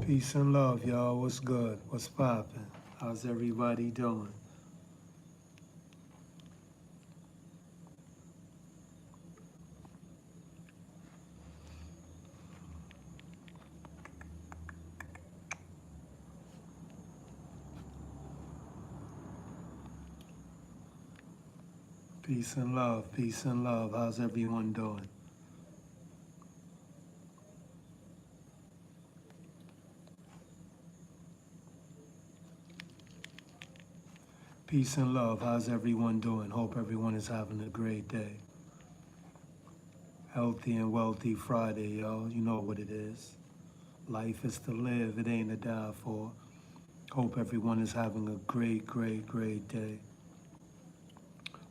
Peace and love, y'all. What's good? What's poppin'? How's everybody doing? Peace and love, peace and love. How's everyone doing? Peace and love. How's everyone doing? Hope everyone is having a great day. Healthy and wealthy Friday, y'all. You know what it is. Life is to live, it ain't to die for. Hope everyone is having a great, great, great day.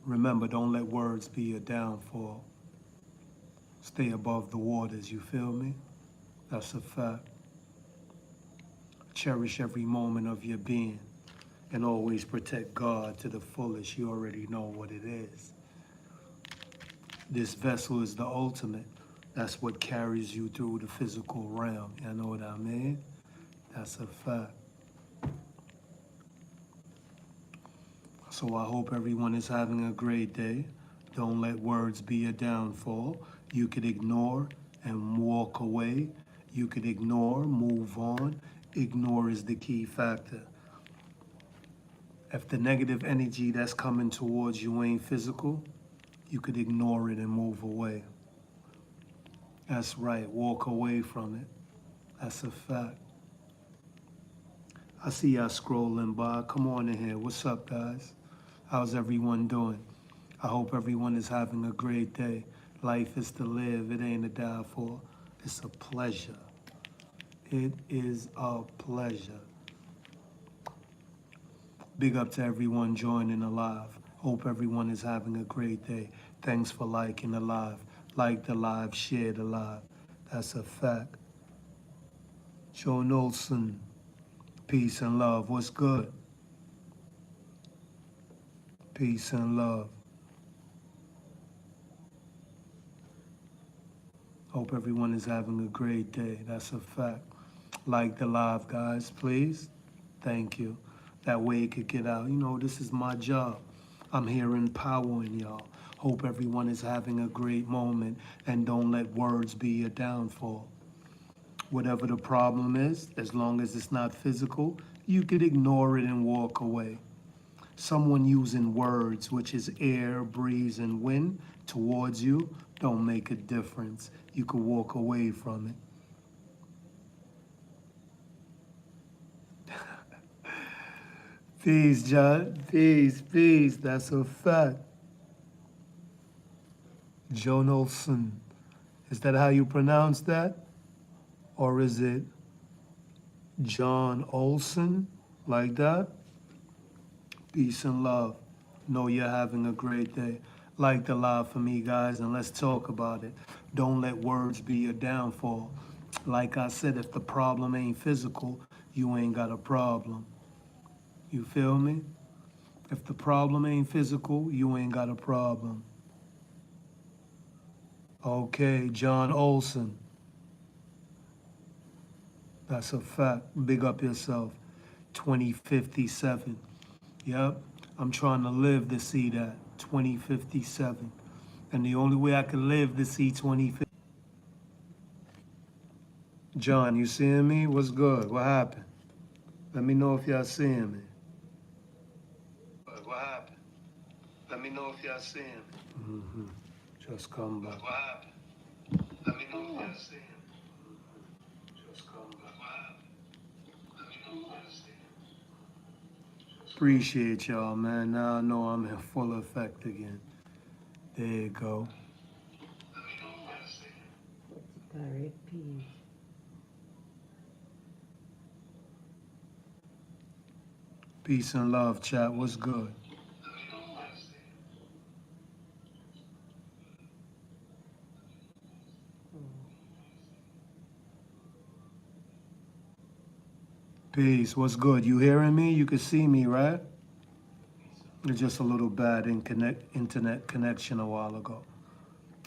Remember, don't let words be your downfall. Stay above the waters, you feel me? That's a fact. Cherish every moment of your being and always protect God to the fullest. You already know what it is. This vessel is the ultimate. That's what carries you through the physical realm. You know what I mean? That's a fact. So I hope everyone is having a great day. Don't let words be a downfall. You could ignore and walk away. You could ignore, move on. Ignore is the key factor. If the negative energy that's coming towards you ain't physical, you could ignore it and move away. That's right, walk away from it. That's a fact. I see y'all scrolling by. Come on in here. What's up, guys? How's everyone doing? I hope everyone is having a great day. Life is to live, it ain't to die for. It's a pleasure. It is a pleasure. Big up to everyone joining the live. Hope everyone is having a great day. Thanks for liking the live. Like the live, share the live. That's a fact. Joe Nolson, peace and love. What's good? Peace and love. Hope everyone is having a great day. That's a fact. Like the live, guys, please. Thank you. That way it could get out. You know, this is my job. I'm here empowering y'all. Hope everyone is having a great moment and don't let words be your downfall. Whatever the problem is, as long as it's not physical, you could ignore it and walk away. Someone using words, which is air, breeze, and wind, towards you, don't make a difference. You could walk away from it. Peace, John. Peace, peace. That's a fact. Joan Olson. Is that how you pronounce that? Or is it John Olson? Like that? Peace and love. Know you're having a great day. Like the live for me, guys, and let's talk about it. Don't let words be your downfall. Like I said, if the problem ain't physical, you ain't got a problem. You feel me? If the problem ain't physical, you ain't got a problem. Okay, John Olson. That's a fact. Big up yourself. 2057. Yep. I'm trying to live to see that. 2057. And the only way I can live to see 2050. John, you seeing me? What's good? What happened? Let me know if y'all seeing me. What happened? Let me know if y'all seeing me. Mm-hmm. Just come back. What happened? Let me know if y'all seeing me. Just come back. What happened? Let me know if y'all seeing me. Appreciate y'all, man. Now I know I'm in full effect again. There you go. Let me know if y'all seeing me. All right, peace. Peace and love, chat. What's good? Peace. What's good? You hearing me? You can see me, right? There's just a little bad internet connection a while ago.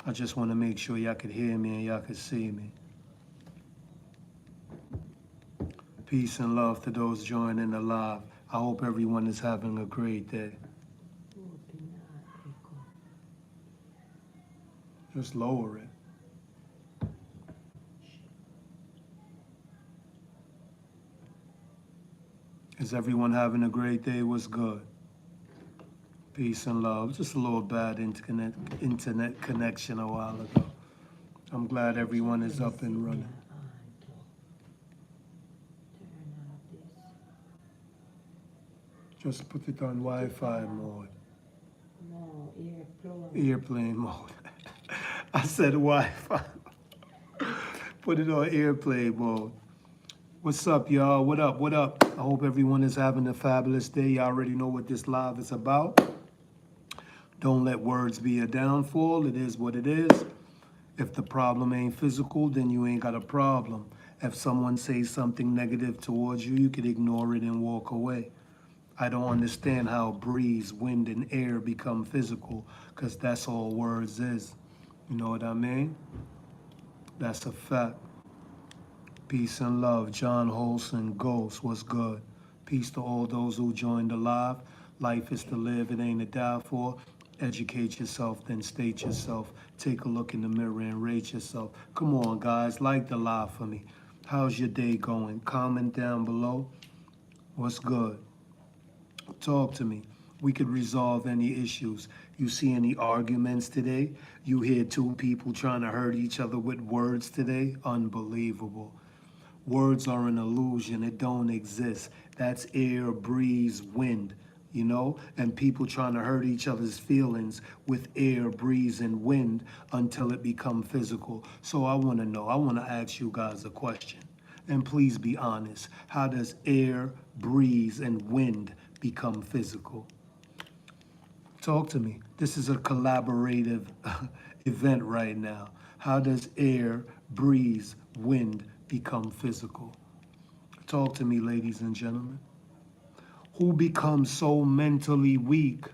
I just want to make sure y'all could hear me and y'all could see me. Peace and love to those joining the live. I hope everyone is having a great day. Just lower it. Is everyone having a great day? What's good? Peace and love. Just a little bad internet connection a while ago. I'm glad everyone is up and running. Just put it on Wi-Fi mode. No, airplane. Airplane mode. I said Wi-Fi. Put it on airplane mode. What's up, y'all? What up? What up? I hope everyone is having a fabulous day. Y'all already know what this live is about. Don't let words be a downfall. It is what it is. If the problem ain't physical, then you ain't got a problem. If someone says something negative towards you, you could ignore it and walk away. I don't understand how breeze, wind, and air become physical, because that's all words is. You know what I mean? That's a fact. Peace and love. John Holson, Ghost, what's good? Peace to all those who joined the live. Life is to live, it ain't to die for. Educate yourself, then state yourself. Take a look in the mirror and rate yourself. Come on, guys, like the live for me. How's your day going? Comment down below. What's good? Talk to me. We could resolve any issues. You see any arguments today? You hear two people trying to hurt each other with words today? Unbelievable. Words are an illusion. It don't exist. That's air, breeze, wind, you know? And people trying to hurt each other's feelings with air, breeze, and wind until it become physical. So I want to know, I want to ask you guys a question. And please be honest. How does air, breeze, and wind become physical? Talk to me. This is a collaborative event right now. How does air, breeze, wind become physical? Talk to me, ladies and gentlemen. Who becomes so mentally weak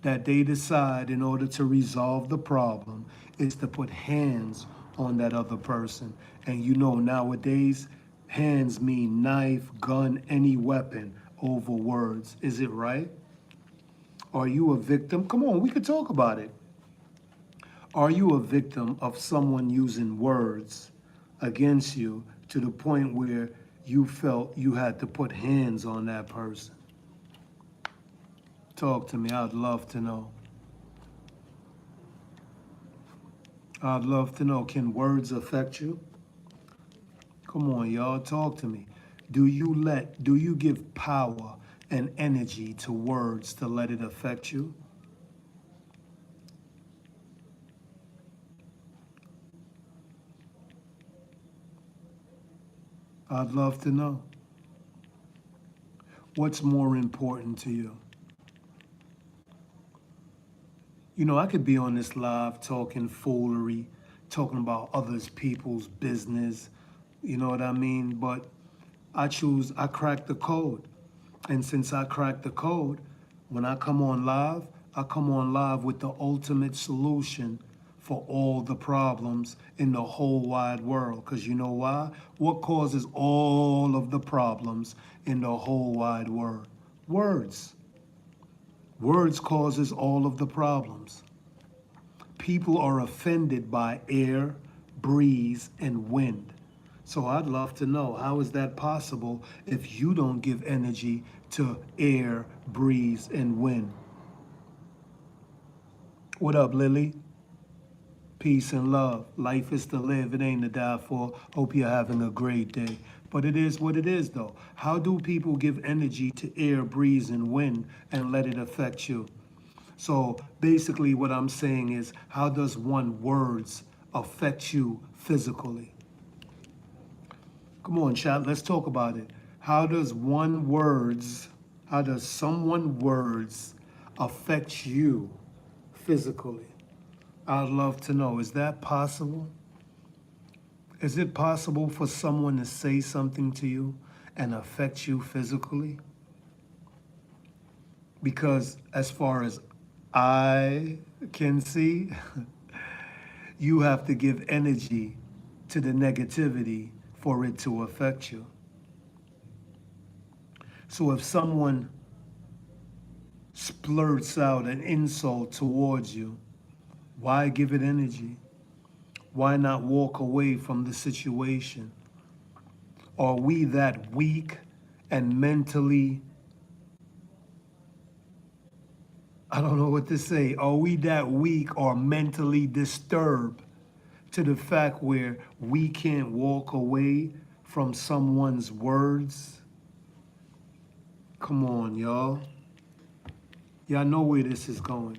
that they decide, in order to resolve the problem, is to put hands on that other person? And you know, nowadays, hands mean knife, gun, any weapon over words. Is it right? Are you a victim? Come on, we could talk about it. Are you a victim of someone using words against you to the point where you felt you had to put hands on that person? Talk to me. I'd love to know. I'd love to know. Can words affect you? Come on, y'all. Talk to me. Do you give power and energy to words to let it affect you? I'd love to know. What's more important to you? You know, I could be on this live talking foolery, talking about others people's business, you know what I mean? But I crack the code. And since I cracked the code, when I come on live, I come on live with the ultimate solution for all the problems in the whole wide world. Because you know why? What causes all of the problems in the whole wide world? Words. Words causes all of the problems. People are offended by air, breeze, and wind. So I'd love to know, how is that possible if you don't give energy to air, breeze, and wind? What up, Lily? Peace and love. Life is to live, it ain't to die for. Hope you're having a great day. But it is what it is, though. How do people give energy to air, breeze, and wind and let it affect you? So basically what I'm saying is, how does one words affect you physically? Come on, chat, let's talk about it. How does someone words affect you physically? I'd love to know, is that possible? Is it possible for someone to say something to you and affect you physically? Because as far as I can see, you have to give energy to the negativity for it to affect you. So if someone splurts out an insult towards you, why give it energy? Why not walk away from the situation? Are we that weak and mentally, I don't know what to say, are we that weak or mentally disturbed to the fact where we can't walk away from someone's words? Come on, y'all. Y'all know where this is going.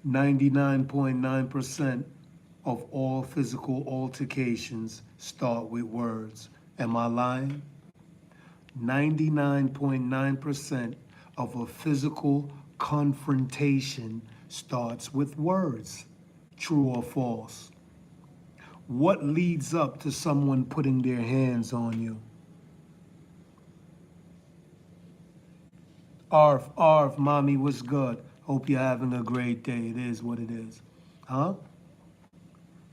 99.9% of all physical altercations start with words. Am I lying? 99.9% of a physical confrontation starts with words. True or false? What leads up to someone putting their hands on you? Arf, mommy, what's good? Hope you're having a great day. It is what it is. Huh?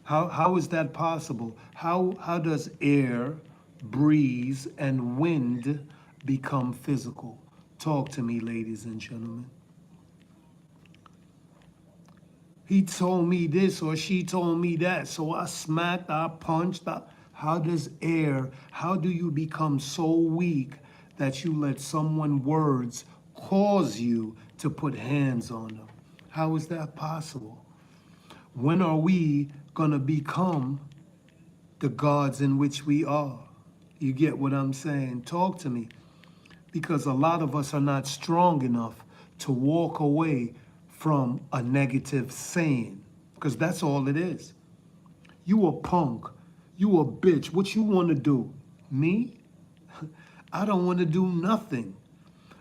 How is that possible? How does air, breeze, and wind become physical? Talk to me, ladies and gentlemen. He told me this or she told me that, so I smacked, I punched. How does air, how do you become so weak that you let someone's words cause you to put hands on them? How is that possible? When are we going to become the gods in which we are? You get what I'm saying? Talk to me. Because a lot of us are not strong enough to walk away from a negative saying. Because that's all it is. You a punk. You a bitch. What you want to do? Me? I don't want to do nothing.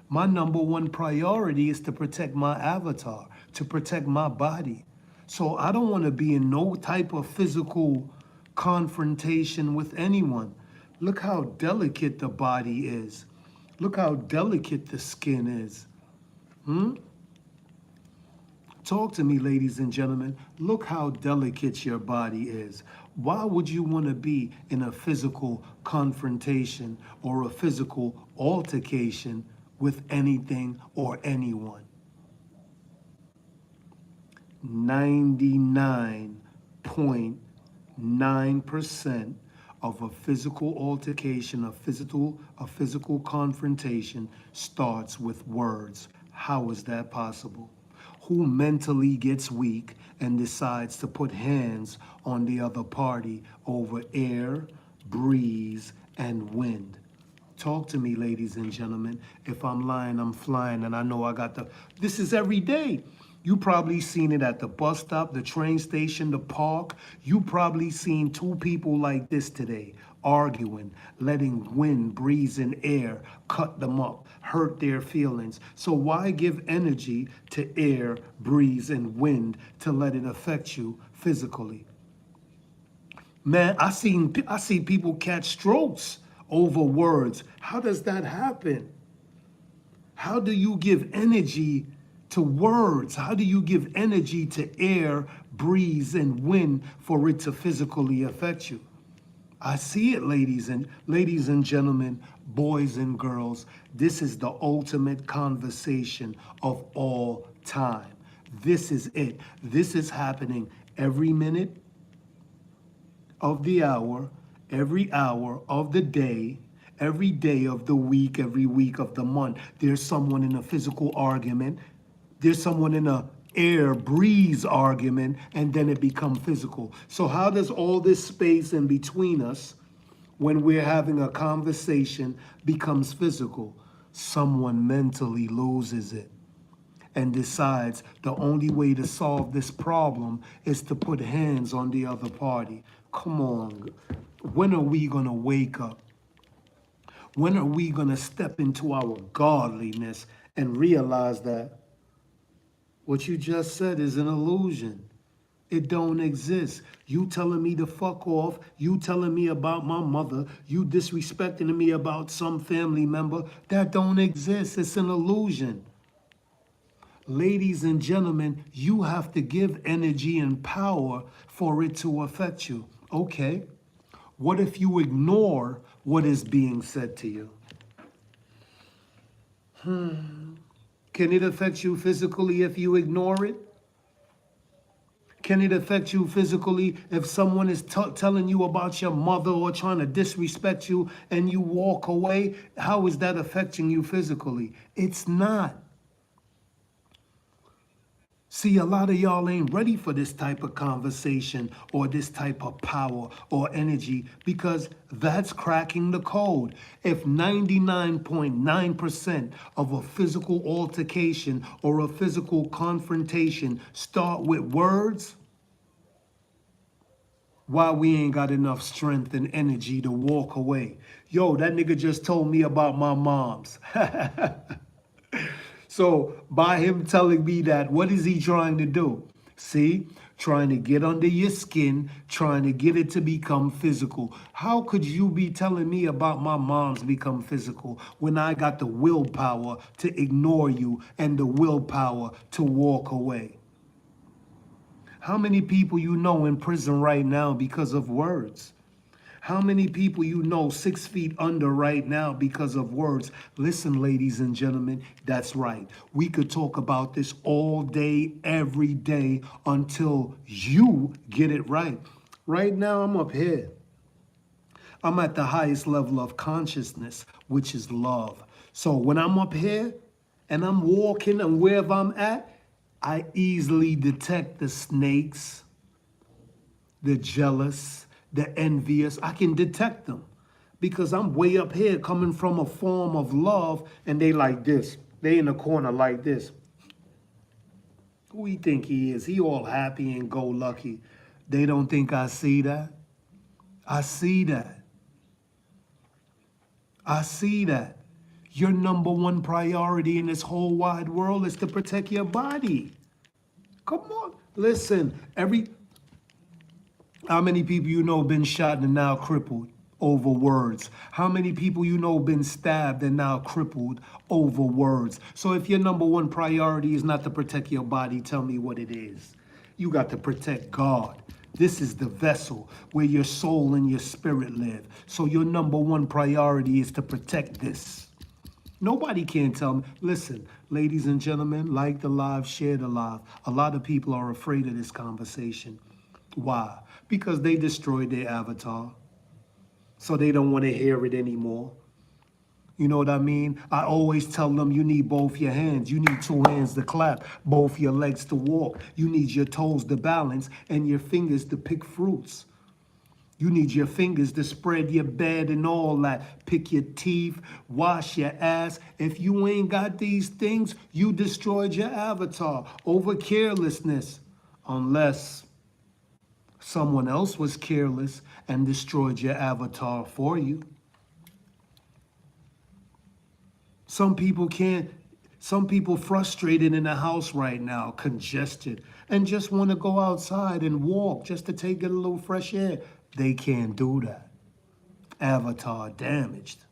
My number one priority is to protect my avatar, to protect my body. So I don't want to be in no type of physical confrontation with anyone. Look how delicate the body is. Look how delicate the skin is. Talk to me, ladies and gentlemen. Look how delicate your body is. Why would you want to be in a physical confrontation or a physical altercation with anything or anyone? 99.9% of a physical altercation, a physical confrontation starts with words. How is that possible? Who mentally gets weak and decides to put hands on the other party over air, breeze, and wind? Talk to me, ladies and gentlemen. If I'm lying, I'm flying, and I know I got this is every day. You probably seen it at the bus stop, the train station, the park. You probably seen two people like this today, arguing, letting wind, breeze, and air cut them up, hurt their feelings. So why give energy to air, breeze, and wind to let it affect you physically? Man, I see people catch strokes over words. How does that happen? How do you give energy to words? How do you give energy to air, breeze, and wind for it to physically affect you? I see it, ladies and gentlemen, boys and girls. This is the ultimate conversation of all time. This is it. This is happening every minute of the hour, every hour of the day, every day of the week, every week of the month. There's someone in a physical argument. There's someone in a air breeze argument, and then it becomes physical. So how does all this space in between us, when we're having a conversation, becomes physical? Someone mentally loses it and decides the only way to solve this problem is to put hands on the other party. Come on. When are we going to wake up? When are we going to step into our godliness and realize that what you just said is an illusion? It don't exist. You telling me to fuck off, you telling me about my mother, you disrespecting me about some family member, that don't exist. It's an illusion. Ladies and gentlemen, you have to give energy and power for it to affect you. Okay, what if you ignore what is being said to you? Can it affect you physically if you ignore it? Can it affect you physically if someone is telling you about your mother or trying to disrespect you and you walk away? How is that affecting you physically? It's not. See, a lot of y'all ain't ready for this type of conversation or this type of power or energy because that's cracking the code. If 99.9% of a physical altercation or a physical confrontation start with words, why we ain't got enough strength and energy to walk away? Yo, that nigga just told me about my moms. So by him telling me that, what is he trying to do? See, trying to get under your skin, trying to get it to become physical. How could you be telling me about my mom's become physical when I got the willpower to ignore you and the willpower to walk away? How many people you know in prison right now because of words? How many people you know 6 feet under right now because of words? Listen, ladies and gentlemen, that's right. We could talk about this all day, every day until you get it right. Right now, I'm up here. I'm at the highest level of consciousness, which is love. So when I'm up here and I'm walking and wherever I'm at, I easily detect the snakes, the jealous, the envious. I can detect them because I'm way up here coming from a form of love and they like this. They in the corner like this. Who he think he is? He all happy and go lucky. They don't think I see that. I see that. I see that. Your number one priority in this whole wide world is to protect your body. Come on. Listen, how many people you know been shot and now crippled over words? How many people you know been stabbed and now crippled over words? So if your number one priority is not to protect your body, tell me what it is. You got to protect God. This is the vessel where your soul and your spirit live. So your number one priority is to protect this. Nobody can tell me. Listen, ladies and gentlemen, like the live, share the live. A lot of people are afraid of this conversation. Why? Because they destroyed their avatar. So they don't want to hear it anymore. You know what I mean? I always tell them you need both your hands. You need two hands to clap, both your legs to walk. You need your toes to balance and your fingers to pick fruits. You need your fingers to spread your bed and all that. Pick your teeth, wash your ass. If you ain't got these things, you destroyed your avatar over carelessness. Unless someone else was careless and destroyed your avatar for you. Some people can't, some people frustrated in the house right now, congested, and just want to go outside and walk just to get a little fresh air. They can't do that. Avatar damaged.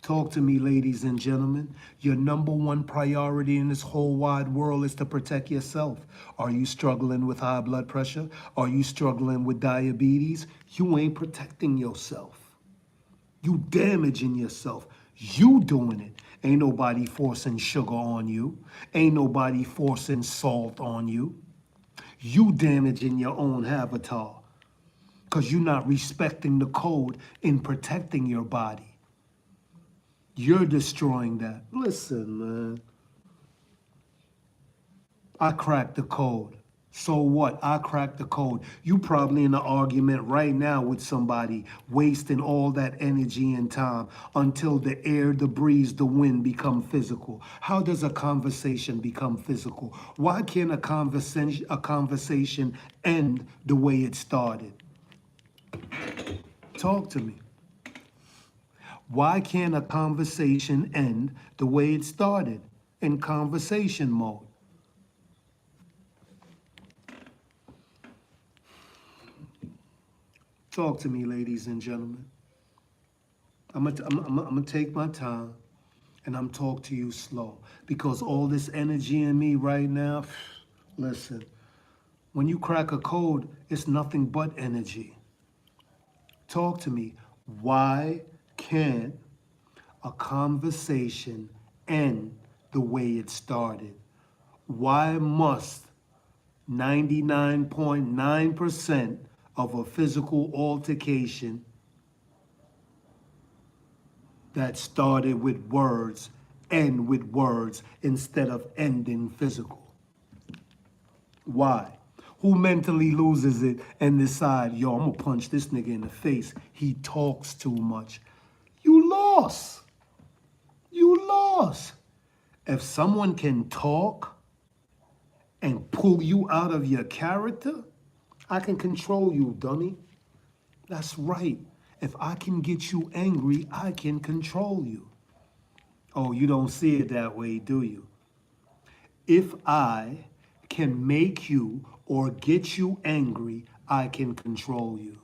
Talk to me, ladies and gentlemen. Your number one priority in this whole wide world is to protect yourself. Are you struggling with high blood pressure? Are you struggling with diabetes? You ain't protecting yourself. You damaging yourself. You doing it. Ain't nobody forcing sugar on you. Ain't nobody forcing salt on you. You damaging your own avatar because you're not respecting the code in protecting your body. You're destroying that. Listen, man. I cracked the code. So what? I cracked the code. You probably in an argument right now with somebody, wasting all that energy and time until the air, the breeze, the wind become physical. How does a conversation become physical? Why can't a conversation end the way it started? Talk to me. Why can't a conversation end the way it started, in conversation mode? Talk to me, ladies and gentlemen. I'm gonna take my time and I'm talk to you slow because all this energy in me right now, listen, when you crack a code, it's nothing but energy. Talk to me. Why can't a conversation end the way it started? Why must 99.9% of a physical altercation that started with words end with words instead of ending physical? Why? Who mentally loses it and decide, yo, I'm gonna punch this nigga in the face. He talks too much. You lost. You lost. If someone can talk and pull you out of your character, I can control you, dummy. That's right. If I can get you angry, I can control you. Oh, you don't see it that way, do you? If I can make you or get you angry, I can control you.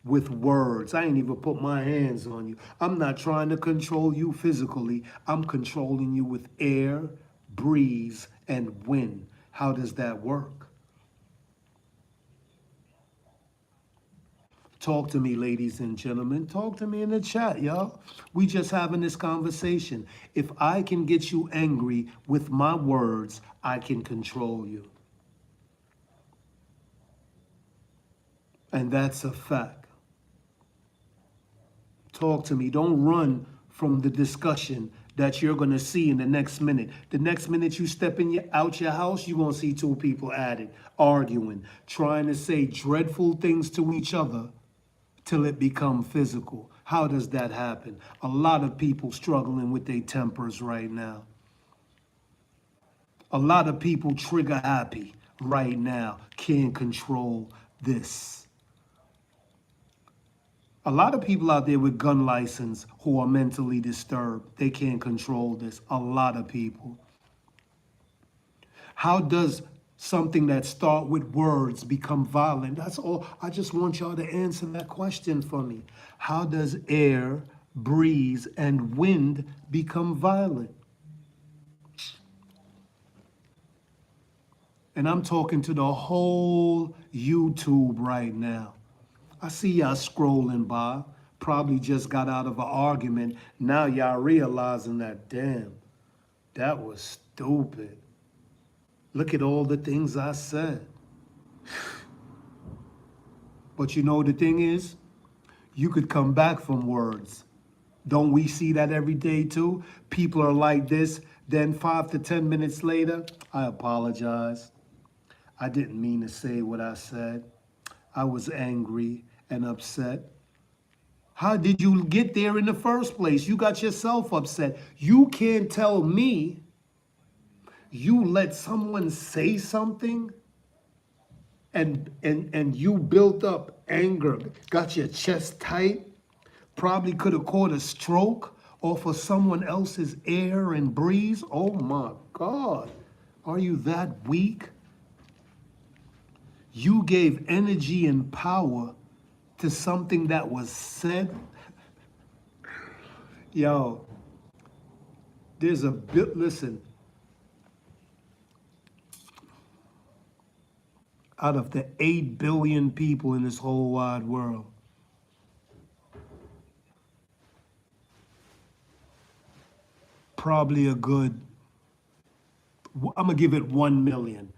With words. I ain't even put my hands on you. I'm not trying to control you physically. I'm controlling you with air, breeze, and wind. How does that work? Talk to me, ladies and gentlemen. Talk to me in the chat, y'all. We just having this conversation. If I can get you angry with my words, I can control you. And that's a fact. Talk to me. Don't run from the discussion that you're going to see in the next minute. The next minute you step out your house, you're going to see two people at it, arguing, trying to say dreadful things to each other till it become physical. How does that happen? A lot of people struggling with their tempers right now. A lot of people trigger happy right now, can't control this. A lot of people out there with gun license who are mentally disturbed, they can't control this. A lot of people. How does something that start with words become violent? That's all. I just want y'all to answer that question for me. How does air, breeze, and wind become violent? And I'm talking to the whole YouTube right now. I see y'all scrolling by, probably just got out of an argument. Now y'all realizing that, damn, that was stupid. Look at all the things I said. But you know the thing is, you could come back from words. Don't we see that every day too? People are like this, then 5 to 10 minutes later, I apologize. I didn't mean to say what I said. I was angry and upset. How did you get there in the first place? You got yourself upset. You can't tell me you let someone say something and you built up anger, got your chest tight, probably could have caught a stroke off of someone else's air and breeze. Oh my God, are you that weak? You gave energy and power to something that was said. Yo, there's a bit, listen, out of the 8 billion people in this whole wide world, probably a good, I'm gonna give it 1 million.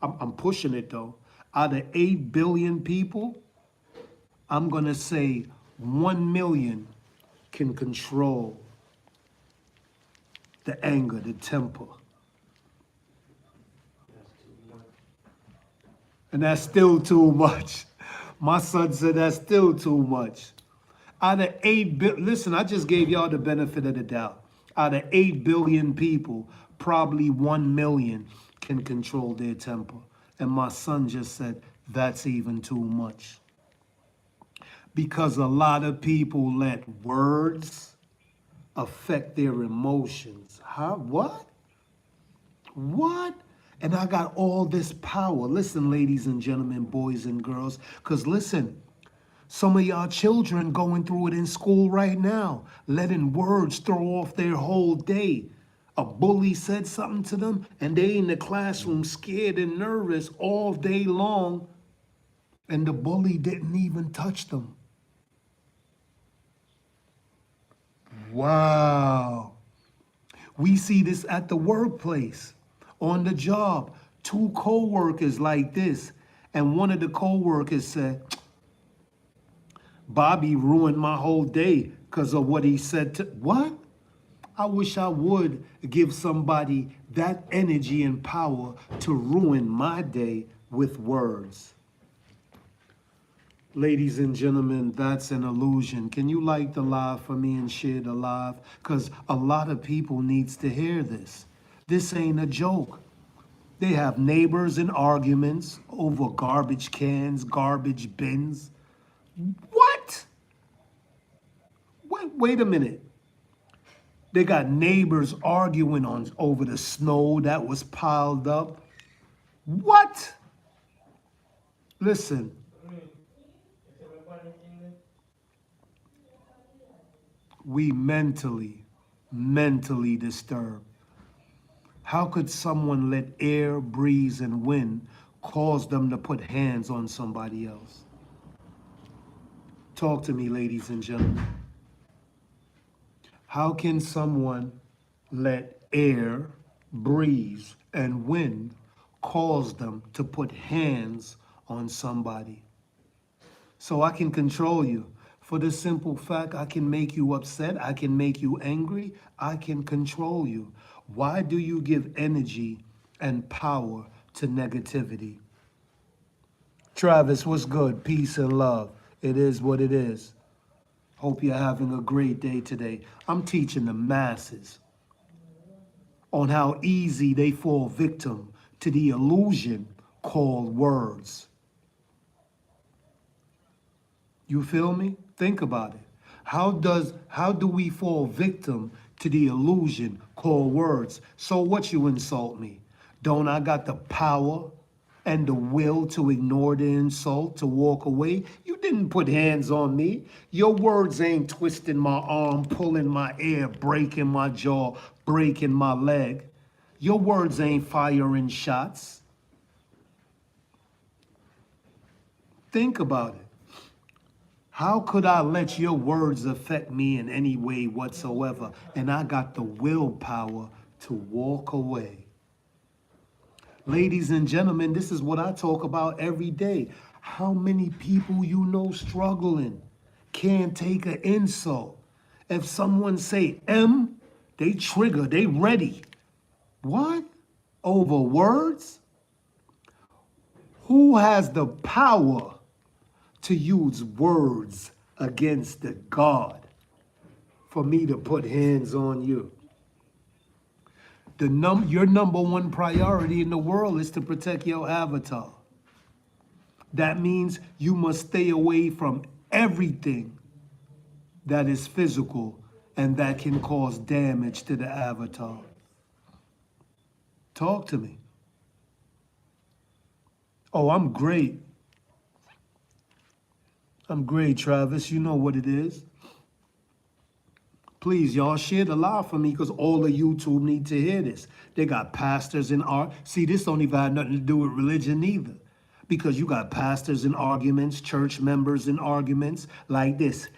I'm pushing it though. Out of 8 billion people, I'm gonna say 1 million can control the anger, the temper. And that's still too much. My son said that's still too much. Out of 8 billion, listen, I just gave y'all the benefit of the doubt. Out of 8 billion people, probably 1 million can control their temper. And my son just said, that's even too much. Because a lot of people let words affect their emotions. Huh? What? What? And I got all this power. Listen, ladies and gentlemen, boys and girls, because listen, some of y'all children going through it in school right now, letting words throw off their whole day. A bully said something to them, and they in the classroom scared and nervous all day long. And the bully didn't even touch them. Wow. We see this at the workplace, on the job. Two co-workers like this. And one of the co-workers said, Bobby ruined my whole day because of what he said to, what? I wish I would give somebody that energy and power to ruin my day with words. Ladies and gentlemen, that's an illusion. Can you like the live for me and share the live? Because a lot of people needs to hear this. This ain't a joke. They have neighbors and arguments over garbage cans, garbage bins. What? Wait a minute. They got neighbors arguing on over the snow that was piled up. What? Listen, we mentally disturbed. How could someone let air, breeze, and wind cause them to put hands on somebody else? Talk to me, ladies and gentlemen. How can someone let air, breeze, and wind cause them to put hands on somebody? So I can control you. For the simple fact, I can make you upset, I can make you angry, I can control you. Why do you give energy and power to negativity? Travis, what's good? Peace and love. It is what it is. Hope you're having a great day today. I'm teaching the masses on how easy they fall victim to the illusion called words. You feel me? Think about it. How do we fall victim to the illusion called words? So what, you insult me? Don't I got the power and the will to ignore the insult, to walk away? You didn't put hands on me. Your words ain't twisting my arm, pulling my ear, breaking my jaw, breaking my leg. Your words ain't firing shots. Think about it. How could I let your words affect me in any way whatsoever? And I got the willpower to walk away. Ladies and gentlemen, this is what I talk about every day. How many people you know struggling can't take an insult? If someone say M, they trigger, they ready. What? Over words? Who has the power to use words against the God for me to put hands on you? Your number one priority in the world is to protect your avatar. That means you must stay away from everything that is physical and that can cause damage to the avatar. Talk to me. Oh, I'm great. I'm great, Travis. You know what it is. Please, y'all, share the live for me because all of YouTube need to hear this. They got pastors in art. See, this don't even have nothing to do with religion either. Because you got pastors in arguments, church members in arguments like this.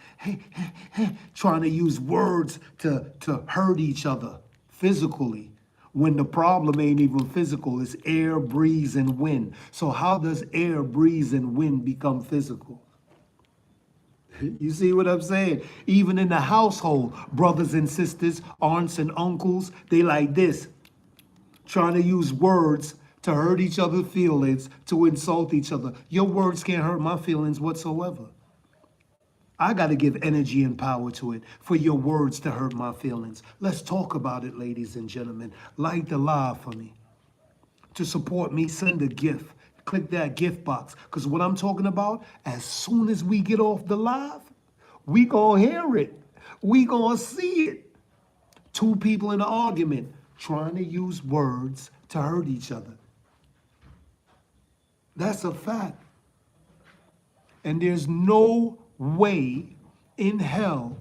Trying to use words to hurt each other physically. When the problem ain't even physical, it's air, breeze, and wind. So how does air, breeze, and wind become physical? You see what I'm saying? Even in the household, brothers and sisters, aunts and uncles, they like this, trying to use words to hurt each other's feelings, to insult each other. Your words can't hurt my feelings whatsoever. I got to give energy and power to it for your words to hurt my feelings. Let's talk about it, ladies and gentlemen. Like the live for me. To support me, send a gift. Click that gift box. Because what I'm talking about, as soon as we get off the live, we gonna hear it. We gonna see it. Two people in an argument trying to use words to hurt each other. That's a fact. And there's no way in hell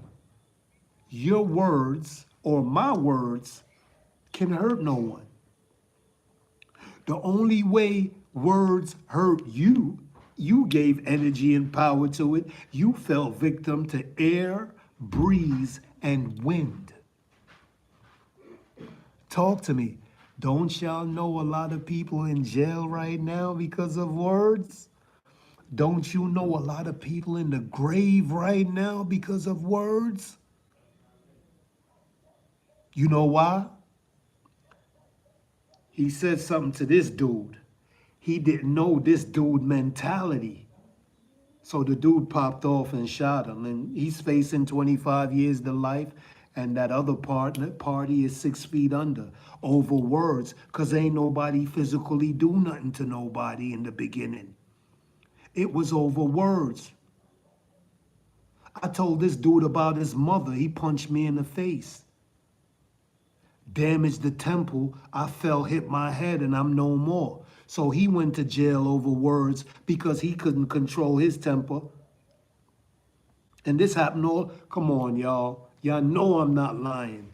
your words or my words can hurt no one. The only way words hurt you You gave energy and power to it. You fell victim to air, breeze, and wind. Talk to me. Don't y'all know a lot of people in jail right now because of words? Don't you know a lot of people in the grave right now because of words? You know why? He said something to this dude. He didn't know this dude mentality. So the dude popped off and shot him, and he's facing 25 years to life, and that other party is 6 feet under over words, because ain't nobody physically do nothing to nobody in the beginning. It was over words. I told this dude about his mother. He punched me in the face. Damaged the temple. I fell, hit my head, and I'm no more. So he went to jail over words because he couldn't control his temper. And this happened all, come on, y'all. Y'all know I'm not lying.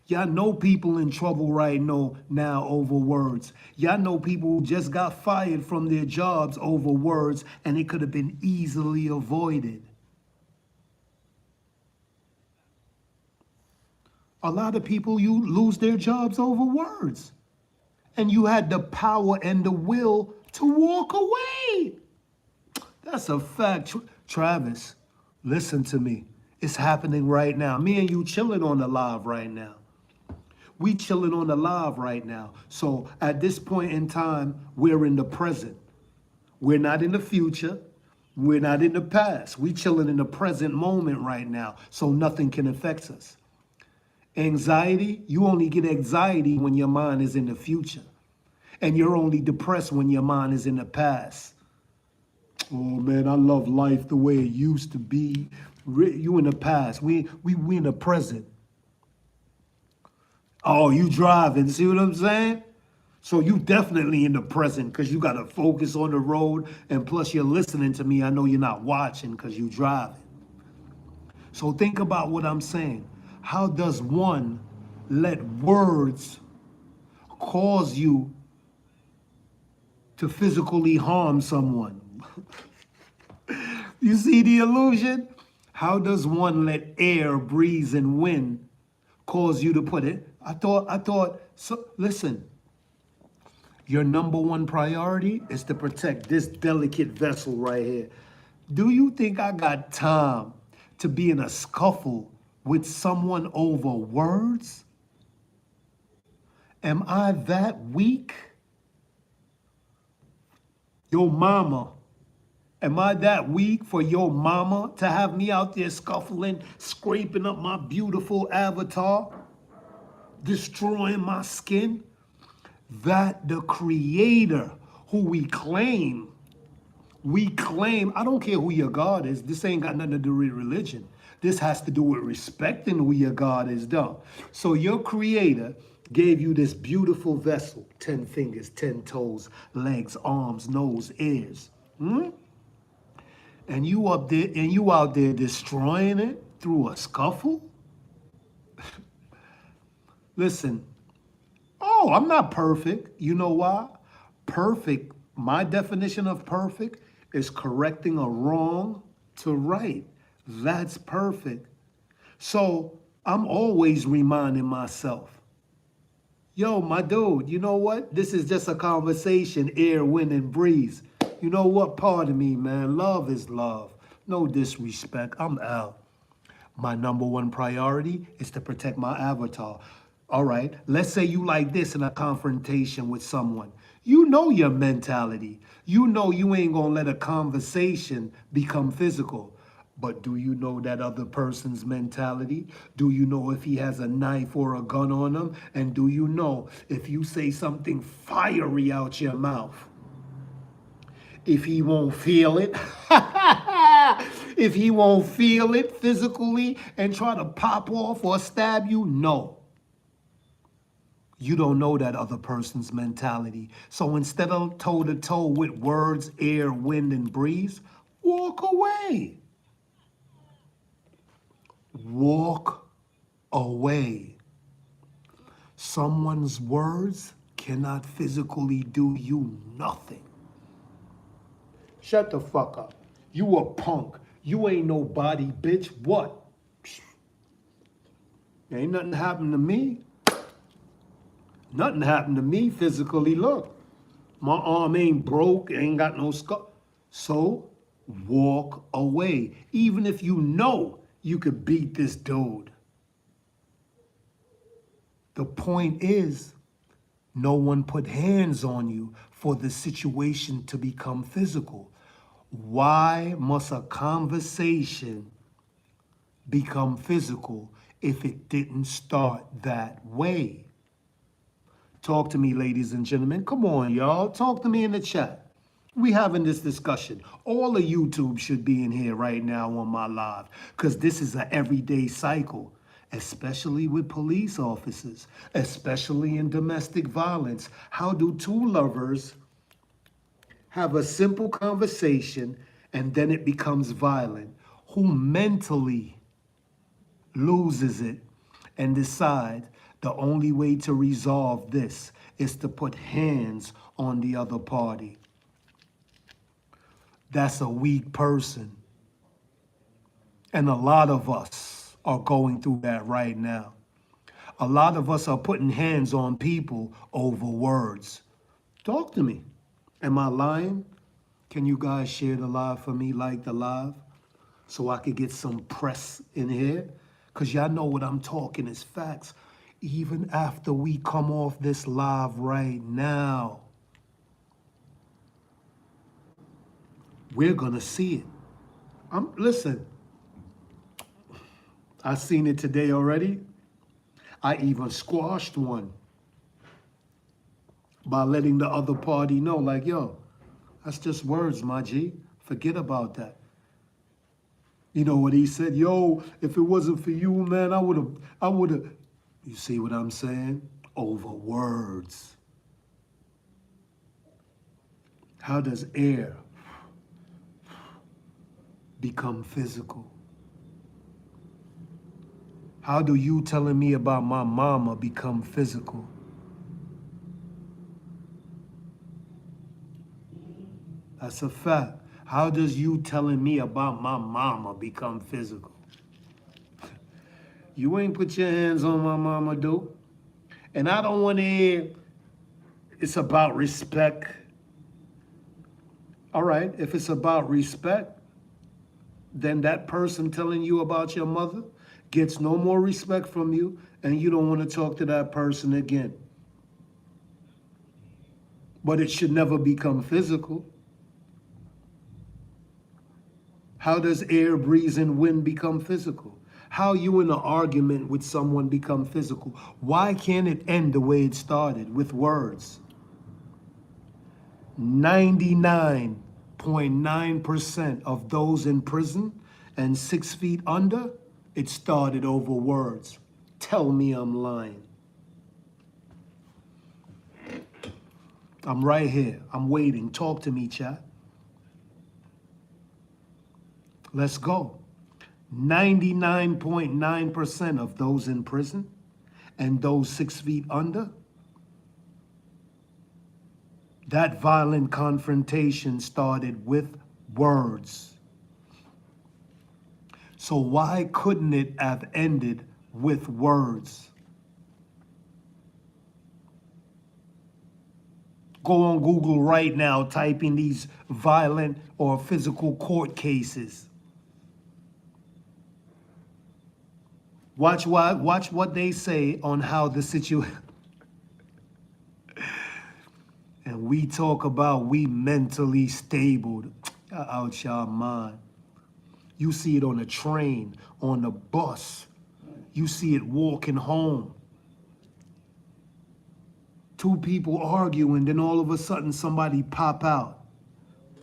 Y'all know people in trouble right now over words. Y'all know people who just got fired from their jobs over words, and it could have been easily avoided. A lot of people, you lose their jobs over words. And you had the power and the will to walk away. That's a fact. Travis, listen to me. It's happening right now. Me and you chilling on the live right now. We chilling on the live right now. So at this point in time, we're in the present. We're not in the future. We're not in the past. We chilling in the present moment right now. So nothing can affect us. Anxiety, you only get anxiety when your mind is in the future. And you're only depressed when your mind is in the past. Oh man, I love life the way it used to be. You in the past. We in the present. Oh, you driving. See what I'm saying? So you definitely in the present because you got to focus on the road. And plus you're listening to me. I know you're not watching because you driving. So think about what I'm saying. How does one let words cause you to physically harm someone? You see the illusion? How does one let air, breeze, and wind cause you to put it? So listen, your number one priority is to protect this delicate vessel right here. Do you think I got time to be in a scuffle with someone over words? Am I that weak? Your mama. Am I that weak for your mama to have me out there scuffling, scraping up my beautiful avatar, destroying my skin? That the creator who we claim, I don't care who your God is. This ain't got nothing to do with religion. This has to do with respecting who your God is done. So your creator gave you this beautiful vessel, 10 fingers, 10 toes, legs, arms, nose, ears. And you up there and you out there destroying it through a scuffle? Listen, oh, I'm not perfect. You know why? Perfect, my definition of perfect is correcting a wrong to right. That's perfect. So I'm always reminding myself, yo, my dude, you know what? This is just a conversation, air, wind, and breeze. You know what? Pardon me, man. Love is love. No disrespect. I'm out. My number one priority is to protect my avatar. All right, let's say you like this in a confrontation with someone. You know your mentality. You know you ain't gonna let a conversation become physical. But do you know that other person's mentality? Do you know if he has a knife or a gun on him? And do you know if you say something fiery out your mouth, if he won't feel it? If he won't feel it physically and try to pop off or stab you? No. You don't know that other person's mentality. So instead of toe to toe with words, air, wind, and breeze, walk away. Walk away. Someone's words cannot physically do you nothing. Shut the fuck up. You a punk. You ain't nobody, bitch. What? Ain't nothing happened to me. Nothing happened to me physically. Look, my arm ain't broke, ain't got no scar. So walk away. Even if you know you could beat this dude. The point is, no one put hands on you for the situation to become physical. Why must a conversation become physical if it didn't start that way? Talk to me, ladies and gentlemen. Come on, y'all. Talk to me in the chat. We having this discussion. All of YouTube should be in here right now on my live because this is an everyday cycle, especially with police officers, especially in domestic violence. How do two lovers have a simple conversation and then it becomes violent? Who mentally loses it and decide the only way to resolve this is to put hands on the other party? That's a weak person. And a lot of us are going through that right now. A lot of us are putting hands on people over words. Talk to me. Am I lying? Can you guys share the live for me, like the live, so I could get some press in here? Because y'all know what I'm talking is facts. Even after we come off this live right now, we're going to see it. Listen, I seen it today already. I even squashed one by letting the other party know, like, yo, that's just words, my G. Forget about that. You know what he said? Yo, if it wasn't for you, man, I would have. You see what I'm saying? Over words. How does air become physical? How do you telling me about my mama become physical? That's a fact. How does you telling me about my mama become physical? You ain't put your hands on my mama, dude. And I don't want to hear it's about respect. All right, if it's about respect, then that person telling you about your mother gets no more respect from you, and you don't want to talk to that person again. But it should never become physical. How does air, breeze, and wind become physical? How you in an argument with someone become physical? Why can't it end the way it started, with words? 99.9% of those in prison and 6 feet under, it started over words. Tell me I'm lying. I'm right here. I'm waiting. Talk to me, chat. Let's go. 99.9% of those in prison and those 6 feet under, that violent confrontation started with words. So why couldn't it have ended with words? Go on Google right now, type in these violent or physical court cases. Watch what they say on how the situation. And we talk about we mentally stable. Out your mind. You see it on a train, on the bus. You see it walking home. Two people arguing, then all of a sudden somebody pop out.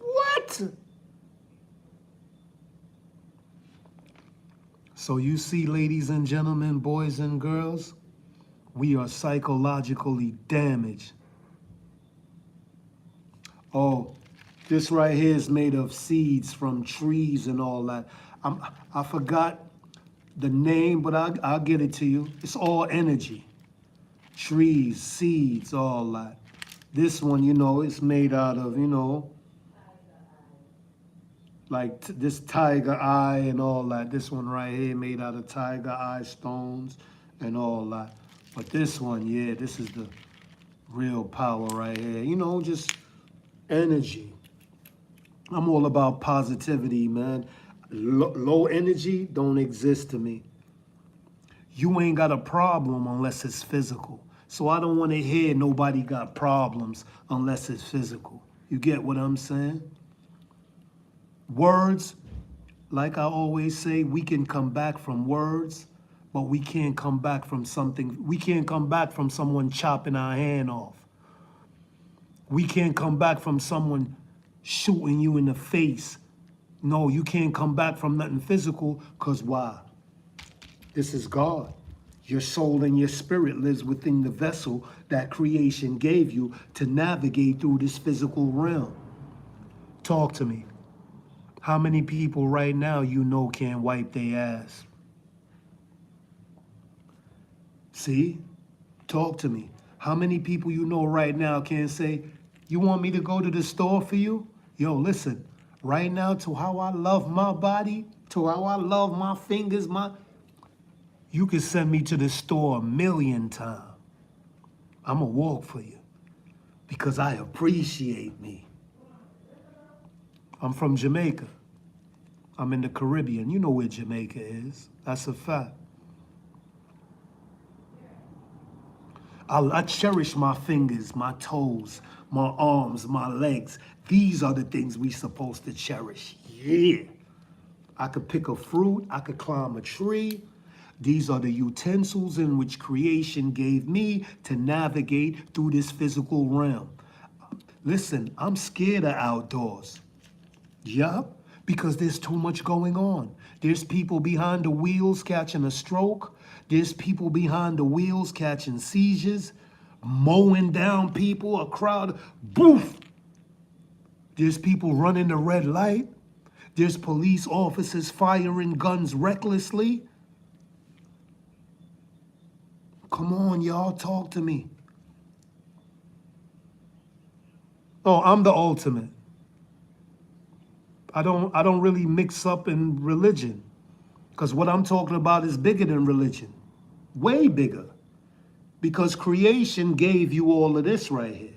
What? So you see, ladies and gentlemen, boys and girls, we are psychologically damaged. Oh, this right here is made of seeds from trees and all that. I forgot the name, but I'll get it to you. It's all energy. Trees, seeds, all that. This one, you know, it's made out of, you know, like this tiger eye and all that. This one right here made out of tiger eye stones and all that. But this one, yeah, this is the real power right here. You know, just energy. I'm all about positivity, man. Low energy don't exist to me. You ain't got a problem unless it's physical. So I don't want to hear nobody got problems unless it's physical. You get what I'm saying? Words, like I always say, we can come back from words, but we can't come back from something. We can't come back from someone chopping our hand off. We can't come back from someone shooting you in the face. No, you can't come back from nothing physical, because why? This is God. Your soul and your spirit lives within the vessel that creation gave you to navigate through this physical realm. Talk to me. How many people right now you know can't wipe their ass? See? Talk to me. How many people you know right now can't say, you want me to go to the store for you? Yo, listen, right now, to how I love my body, to how I love my fingers, you can send me to the store 1,000,000 times. I'ma walk for you because I appreciate me. I'm from Jamaica. I'm in the Caribbean. You know where Jamaica is. That's a fact. I cherish my fingers, my toes, my arms, my legs. These are the things we supposed to cherish. Yeah. I could pick a fruit. I could climb a tree. These are the utensils in which creation gave me to navigate through this physical realm. Listen, I'm scared of outdoors. Yup, because there's too much going on. There's people behind the wheels catching a stroke. There's people behind the wheels catching seizures, mowing down people, a crowd, boof. There's people running the red light. There's police officers firing guns recklessly. Come on, y'all, talk to me. Oh, I'm the ultimate. I don't really mix up in religion, because what I'm talking about is bigger than religion. Way bigger. Because creation gave you all of this right here.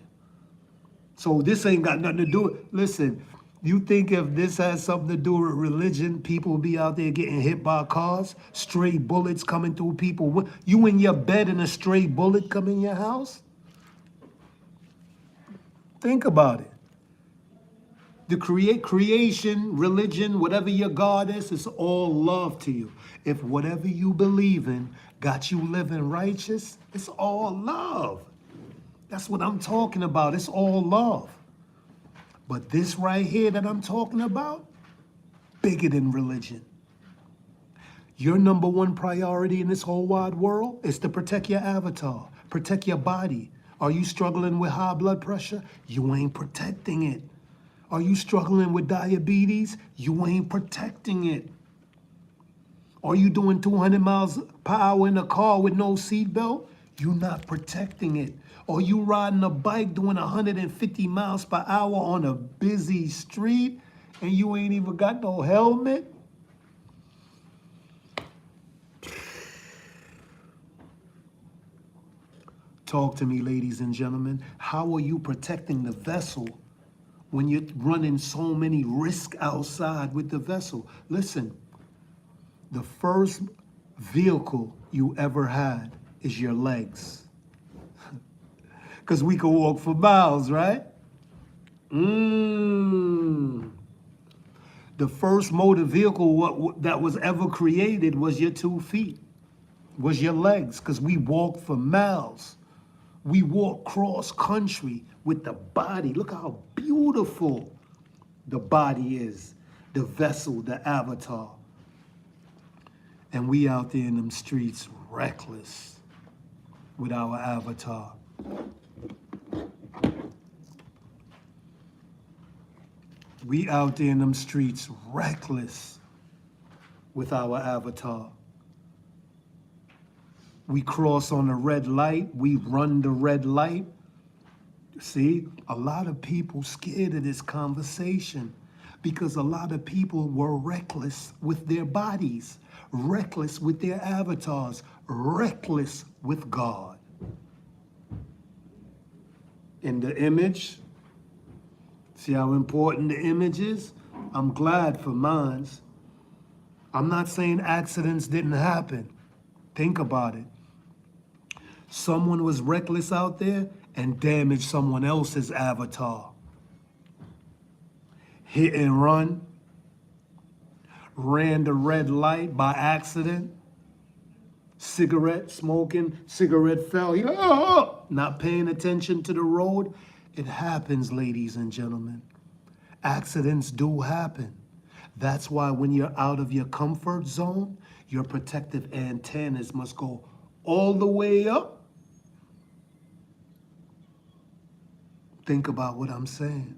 So this ain't got nothing to do with, listen, you think if this has something to do with religion, people will be out there getting hit by cars, stray bullets coming through people. You in your bed and a stray bullet come in your house? Think about it. The creation, religion, whatever your God is, it's all love to you. If whatever you believe in got you living righteous, it's all love. That's what I'm talking about. It's all love. But this right here that I'm talking about, bigger than religion. Your number one priority in this whole wide world is to protect your avatar, protect your body. Are you struggling with high blood pressure? You ain't protecting it. Are you struggling with diabetes? You ain't protecting it. Are you doing 200 miles per hour in a car with no seatbelt? You're not protecting it. Are you riding a bike doing 150 miles per hour on a busy street and you ain't even got no helmet? Talk to me, ladies and gentlemen. How are you protecting the vessel when you're running so many risks outside with the vessel? Listen, the first vehicle you ever had is your legs. Because we can walk for miles, right? The first motor vehicle that was ever created was your 2 feet, was your legs, because we walked for miles. We walk cross country with the body. Look how beautiful the body is, the vessel, the avatar. And we out there in them streets reckless with our avatar. We out there in them streets reckless with our avatar. We cross on a red light. We run the red light. See, a lot of people scared of this conversation Because a lot of people were reckless with their bodies, reckless with their avatars, reckless with God. In the image, see how important the image is? I'm glad for mines. I'm not saying accidents didn't happen. Think about it. Someone was reckless out there and damaged someone else's avatar. Hit and run, ran the red light by accident, cigarette smoking, cigarette fell, not paying attention to the road. It happens, ladies and gentlemen. Accidents do happen. That's why when you're out of your comfort zone, your protective antennas must go all the way up. Think about what I'm saying.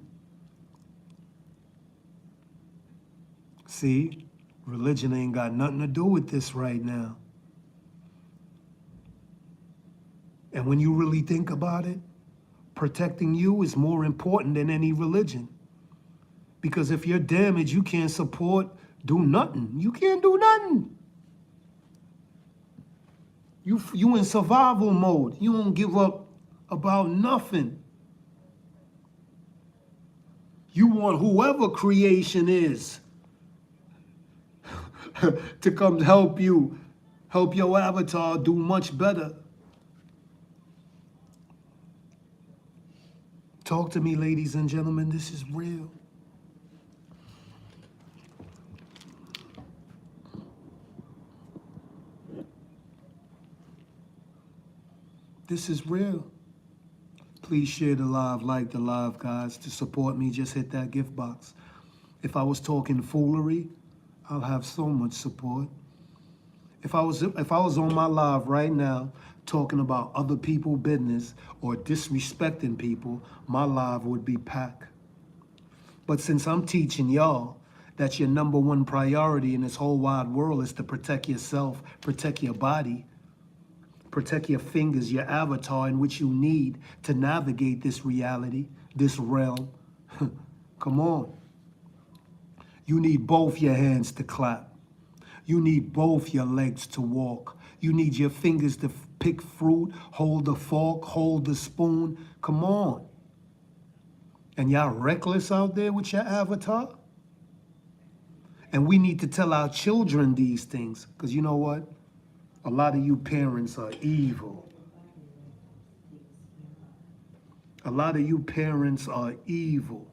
See, religion ain't got nothing to do with this right now. And when you really think about it, protecting you is more important than any religion. Because if you're damaged, you can't do nothing. You can't do nothing. You in survival mode. You don't give up about nothing. You want whoever creation is to come help you, help your avatar do much better. Talk to me, ladies and gentlemen. This is real. This is real. Please share the live, like the live, guys. To support me, just hit that gift box. If I was talking foolery, I'll have so much support. If I was on my live right now talking about other people's business or disrespecting people, my live would be packed. But since I'm teaching y'all that your number one priority in this whole wide world is to protect yourself, protect your body, protect your fingers, your avatar in which you need to navigate this reality, this realm. Come on. You need both your hands to clap. You need both your legs to walk. You need your fingers to pick fruit, hold the fork, hold the spoon. Come on. And y'all reckless out there with your avatar? And we need to tell our children these things, because you know what? A lot of you parents are evil. A lot of you parents are evil.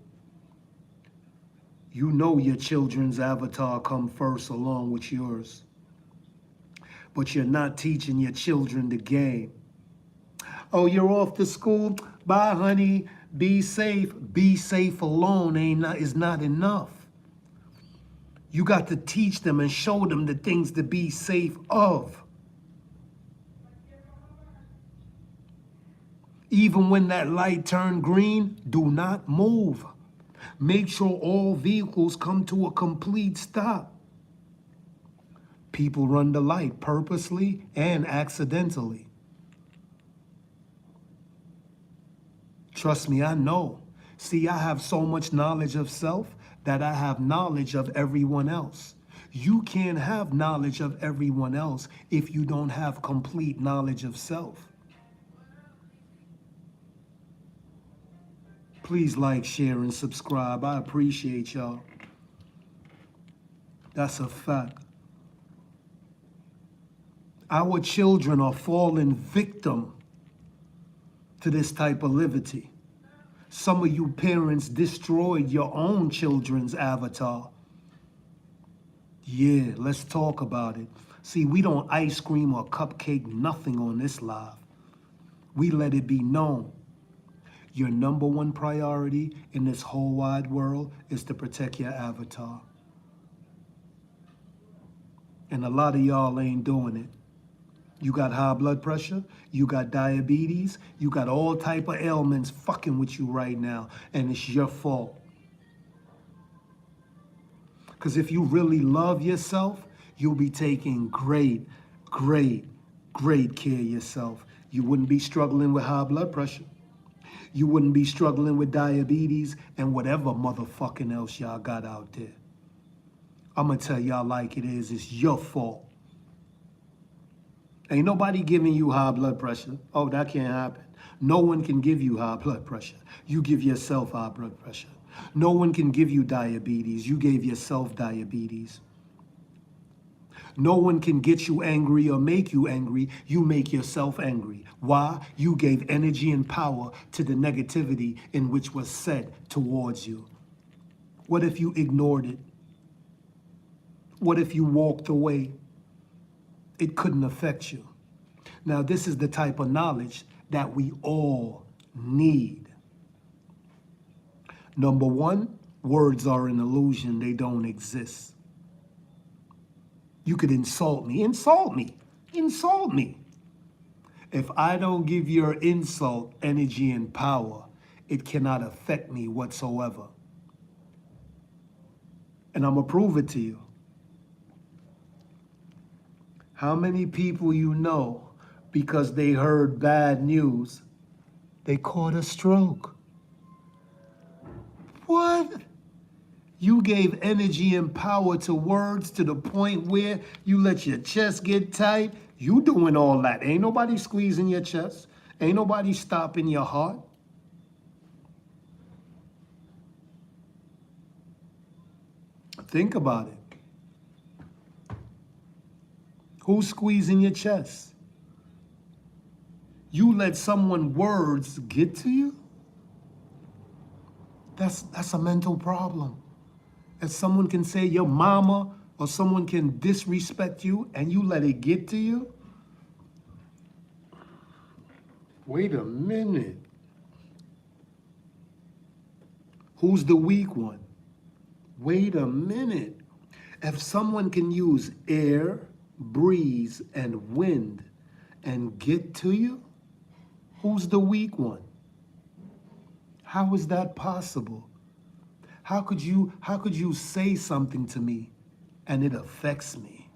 You know your children's avatar come first along with yours. But you're not teaching your children the game. Oh, you're off to school? Bye, honey. Be safe. Be safe alone is not enough. You got to teach them and show them the things to be safe of. Even when that light turned green, do not move. Make sure all vehicles come to a complete stop. People run the light purposely and accidentally. Trust me, I know. See, I have so much knowledge of self that I have knowledge of everyone else. You can't have knowledge of everyone else if you don't have complete knowledge of self. Please like, share, and subscribe. I appreciate y'all. That's a fact. Our children are falling victim to this type of liberty. Some of you parents destroyed your own children's avatar. Yeah, let's talk about it. See, we don't ice cream or cupcake nothing on this live. We let it be known. Your number one priority in this whole wide world is to protect your avatar. And a lot of y'all ain't doing it. You got high blood pressure, you got diabetes, you got all type of ailments fucking with you right now, and it's your fault. Because if you really love yourself, you'll be taking great care of yourself. You wouldn't be struggling with high blood pressure. You wouldn't be struggling with diabetes and whatever motherfucking else y'all got out there. I'm going to tell y'all like it is. It's your fault. Ain't nobody giving you high blood pressure. Oh, that can't happen. No one can give you high blood pressure. You give yourself high blood pressure. No one can give you diabetes. You gave yourself diabetes. No one can get you angry or make you angry. You make yourself angry. Why? You gave energy and power to the negativity in which was said towards you. What if you ignored it? What if you walked away? It couldn't affect you. Now, this is the type of knowledge that we all need. Number one, words are an illusion. They don't exist. You could insult me. Insult me. Insult me. If I don't give your insult energy and power, it cannot affect me whatsoever. And I'm going to prove it to you. How many people you know, because they heard bad news, they caught a stroke? What? You gave energy and power to words to the point where you let your chest get tight. You doing all that. Ain't nobody squeezing your chest. Ain't nobody stopping your heart. Think about it. Who's squeezing your chest? You let someone's words get to you? That's a mental problem. If someone can say your mama or someone can disrespect you and you let it get to you? Wait a minute. Who's the weak one? Wait a minute. If someone can use air, breeze, and wind and get to you, who's the weak one? How is that possible? How could you say something to me and it affects me?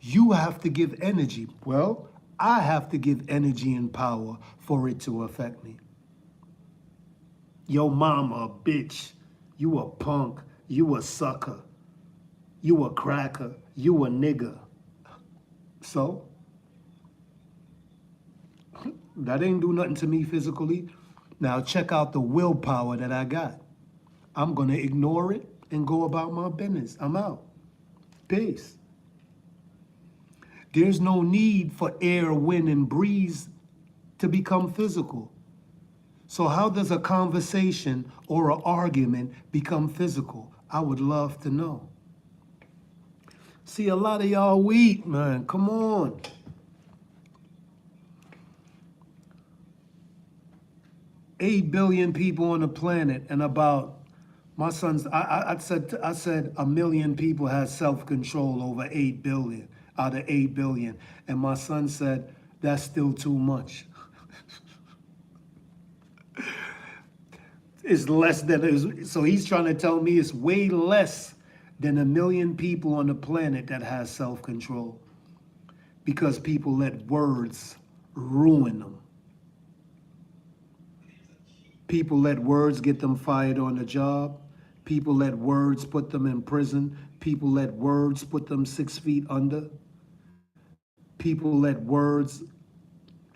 You have to give energy. Well, I have to give energy and power for it to affect me. Yo mama a bitch. You a punk. You a sucker. You a cracker. You a nigger. So, that ain't do nothing to me physically. Now check out the willpower that I got. I'm going to ignore it and go about my business. I'm out. Peace. There's no need for air, wind, and breeze to become physical. So how does a conversation or an argument become physical? I would love to know. See, a lot of y'all weak, man. Come on. $8 billion people on the planet, and about my son's. I said 1 million people has self-control over 8 billion out of 8 billion, and my son said that's still too much. It's less than. So he's trying to tell me it's way less than 1 million people on the planet that has self-control, because people let words ruin them. People let words get them fired on the job. People let words put them in prison. People let words put them 6 feet under. People let words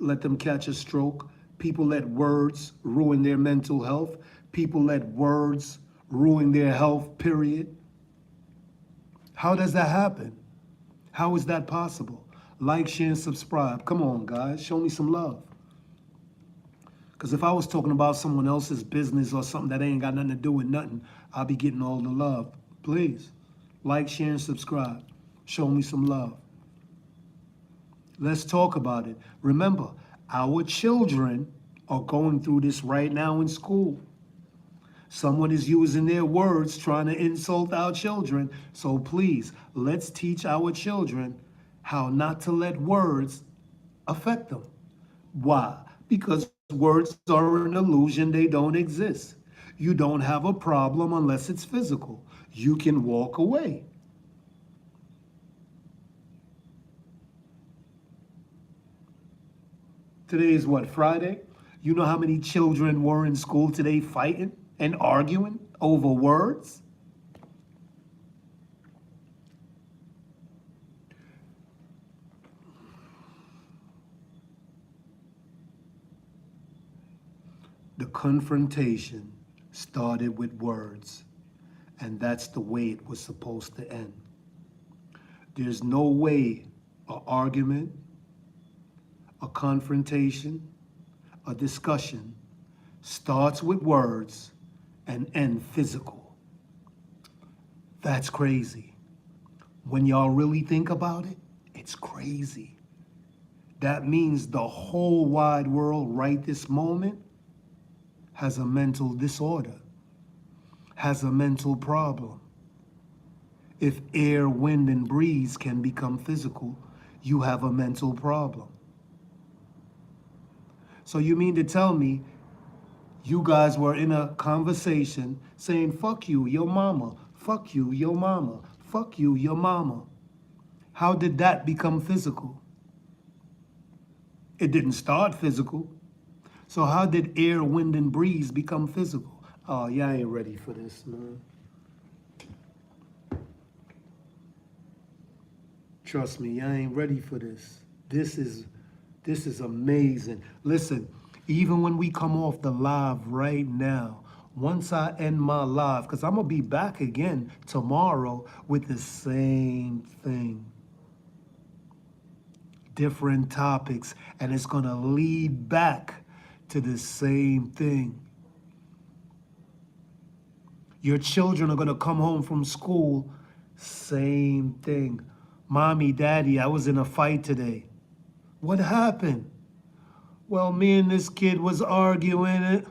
let them catch a stroke. People let words ruin their mental health. People let words ruin their health, period. How does that happen? How is that possible? Like, share, and subscribe. Come on, guys. Show me some love. Because if I was talking about someone else's business or something that ain't got nothing to do with nothing, I'll be getting all the love. Please, like, share, and subscribe. Show me some love. Let's talk about it. Remember, our children are going through this right now in school. Someone is using their words trying to insult our children. So please, let's teach our children how not to let words affect them. Why? Because words are an illusion. They don't exist. You don't have a problem unless it's physical. You can walk away. Today is what, Friday? You know how many children were in school today fighting and arguing over words? The confrontation started with words, and that's the way it was supposed to end. There's no way an argument, a confrontation, a discussion starts with words and ends physical. That's crazy. When y'all really think about it, it's crazy. That means the whole wide world right this moment has a mental disorder, has a mental problem. If air, wind, and breeze can become physical, you have a mental problem. So you mean to tell me you guys were in a conversation saying, fuck you, your mama, fuck you, your mama, fuck you, your mama. How did that become physical? It didn't start physical. So how did air, wind, and breeze become physical? Oh, y'all ain't ready for this, man. Trust me, y'all ain't ready for this. This is amazing. Listen, even when we come off the live right now, once I end my live, because I'm going to be back again tomorrow with the same thing. Different topics, and it's going to lead back to the same thing. Your children are going to come home from school, same thing. Mommy, daddy, I was in a fight today. What happened? Well, me and this kid was arguing it.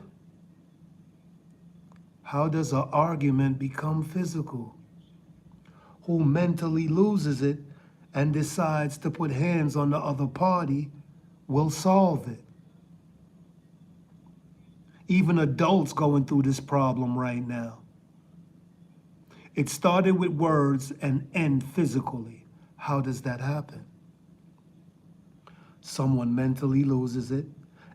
How does an argument become physical? Who mentally loses it and decides to put hands on the other party will solve it. Even adults going through this problem right now. It started with words and end physically. How does that happen? Someone mentally loses it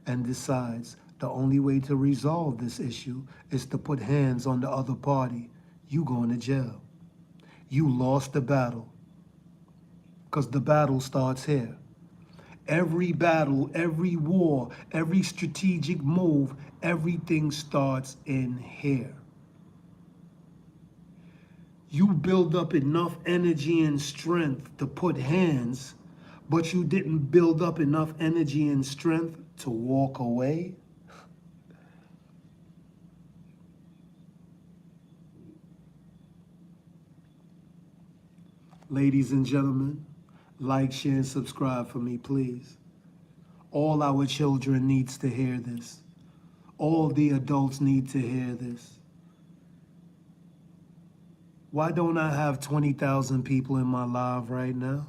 and decides the only way to resolve this issue is to put hands on the other party. You going to jail. You lost the battle. Because the battle starts here. Every battle, every war, every strategic move, everything starts in here. You build up enough energy and strength to put hands, but you didn't build up enough energy and strength to walk away. Ladies and gentlemen, like, share, and subscribe for me, please. All our children needs to hear this. All the adults need to hear this. Why don't I have 20,000 people in my live right now?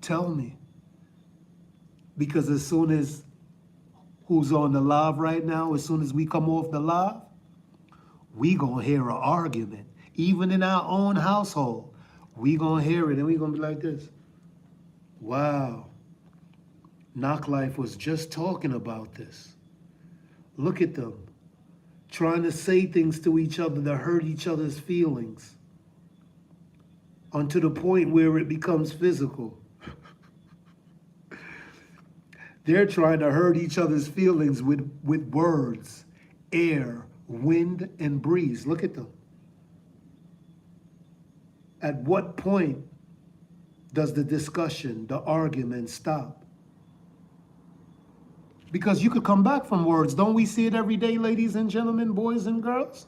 Tell me. Because as soon as who's on the live right now, as soon as we come off the live, we gonna hear an argument. Even in our own household, we gonna hear it and we gonna be like this. Wow. Kamandlife was just talking about this. Look at them. Trying to say things to each other to hurt each other's feelings. Unto the point where it becomes physical. They're trying to hurt each other's feelings with words, air, wind, and breeze. Look at them. At what point does the discussion, the argument stop? Because you could come back from words. Don't we see it every day, ladies and gentlemen, boys and girls?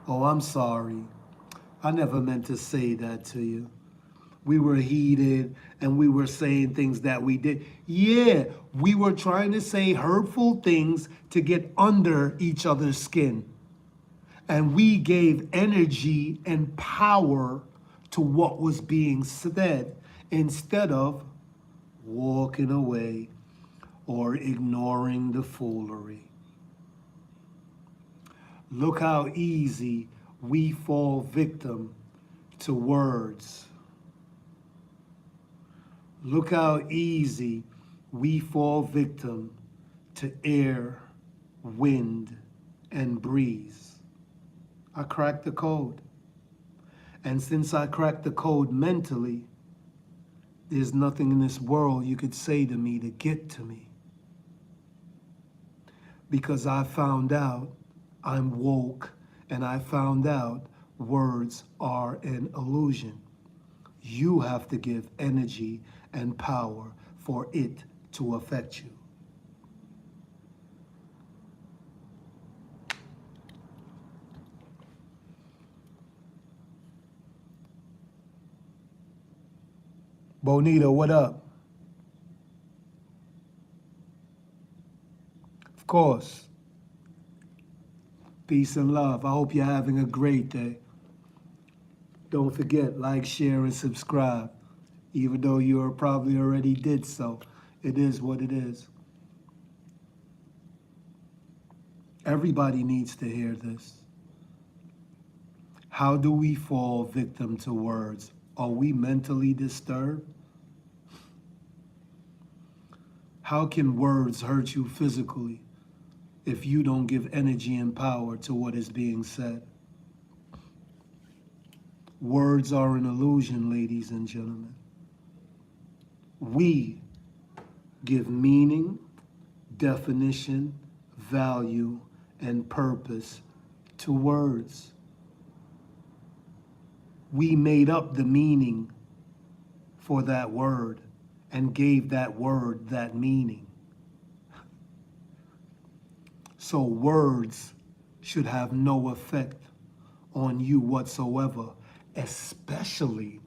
Oh, I'm sorry. I never meant to say that to you. We were heated and we were saying things that we did. Yeah, we were trying to say hurtful things to get under each other's skin. And we gave energy and power to what was being said instead of walking away or ignoring the foolery. Look how easy we fall victim to words. Look how easy we fall victim to air, wind, and breeze. I cracked the code. And since I cracked the code mentally, there's nothing in this world you could say to me to get to me. Because I found out I'm woke, and I found out words are an illusion. You have to give energy and power for it to affect you. Bonita, what up? Of course. Peace and love. I hope you're having a great day. Don't forget, like, share, and subscribe. Even though you probably already did so, it is what it is. Everybody needs to hear this. How do we fall victim to words? Are we mentally disturbed? How can words hurt you physically if you don't give energy and power to what is being said? Words are an illusion, ladies and gentlemen. We give meaning, definition, value, and purpose to words. We made up the meaning for that word and gave that word that meaning. So words should have no effect on you whatsoever, especially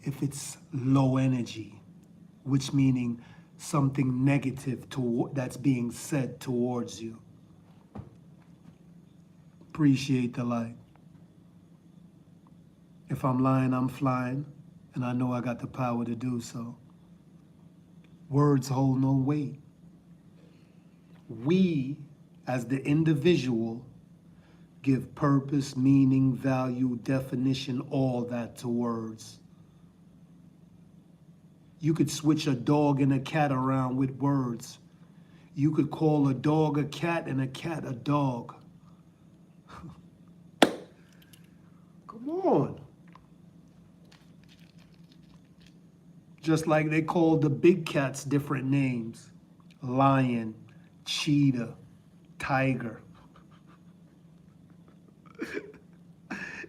if it's low energy, which meaning something negative that's being said towards you. Appreciate the light. If I'm lying, I'm flying, and I know I got the power to do so. Words hold no weight. We, as the individual, give purpose, meaning, value, definition, all that to words. You could switch a dog and a cat around with words. You could call a dog a cat and a cat a dog. Come on. Just like they call the big cats different names. Lion, cheetah, tiger.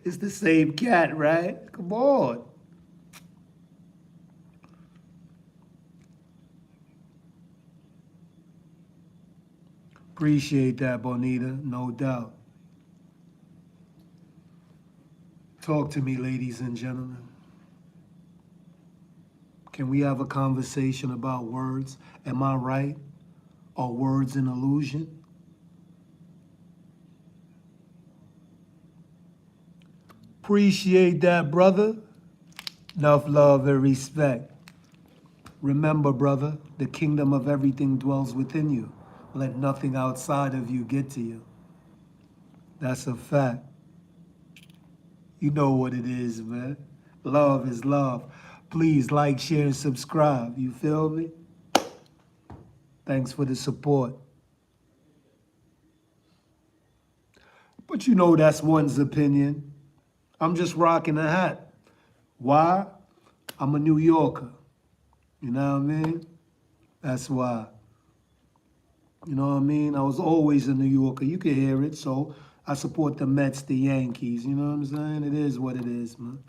It's the same cat, right? Come on. Appreciate that, Bonita, no doubt. Talk to me, ladies and gentlemen. Can we have a conversation about words? Am I right? Are words an illusion? Appreciate that, brother. Enough love and respect. Remember, brother, the kingdom of everything dwells within you. Let nothing outside of you get to you. That's a fact. You know what it is, man. Love is love. Please like, share, and subscribe. You feel me? Thanks for the support. But you know that's one's opinion. I'm just rocking a hat. Why? I'm a New Yorker. You know what I mean? That's why. You know what I mean? I was always a New Yorker. You can hear it. So I support the Mets, the Yankees. You know what I'm saying? It is what it is, man.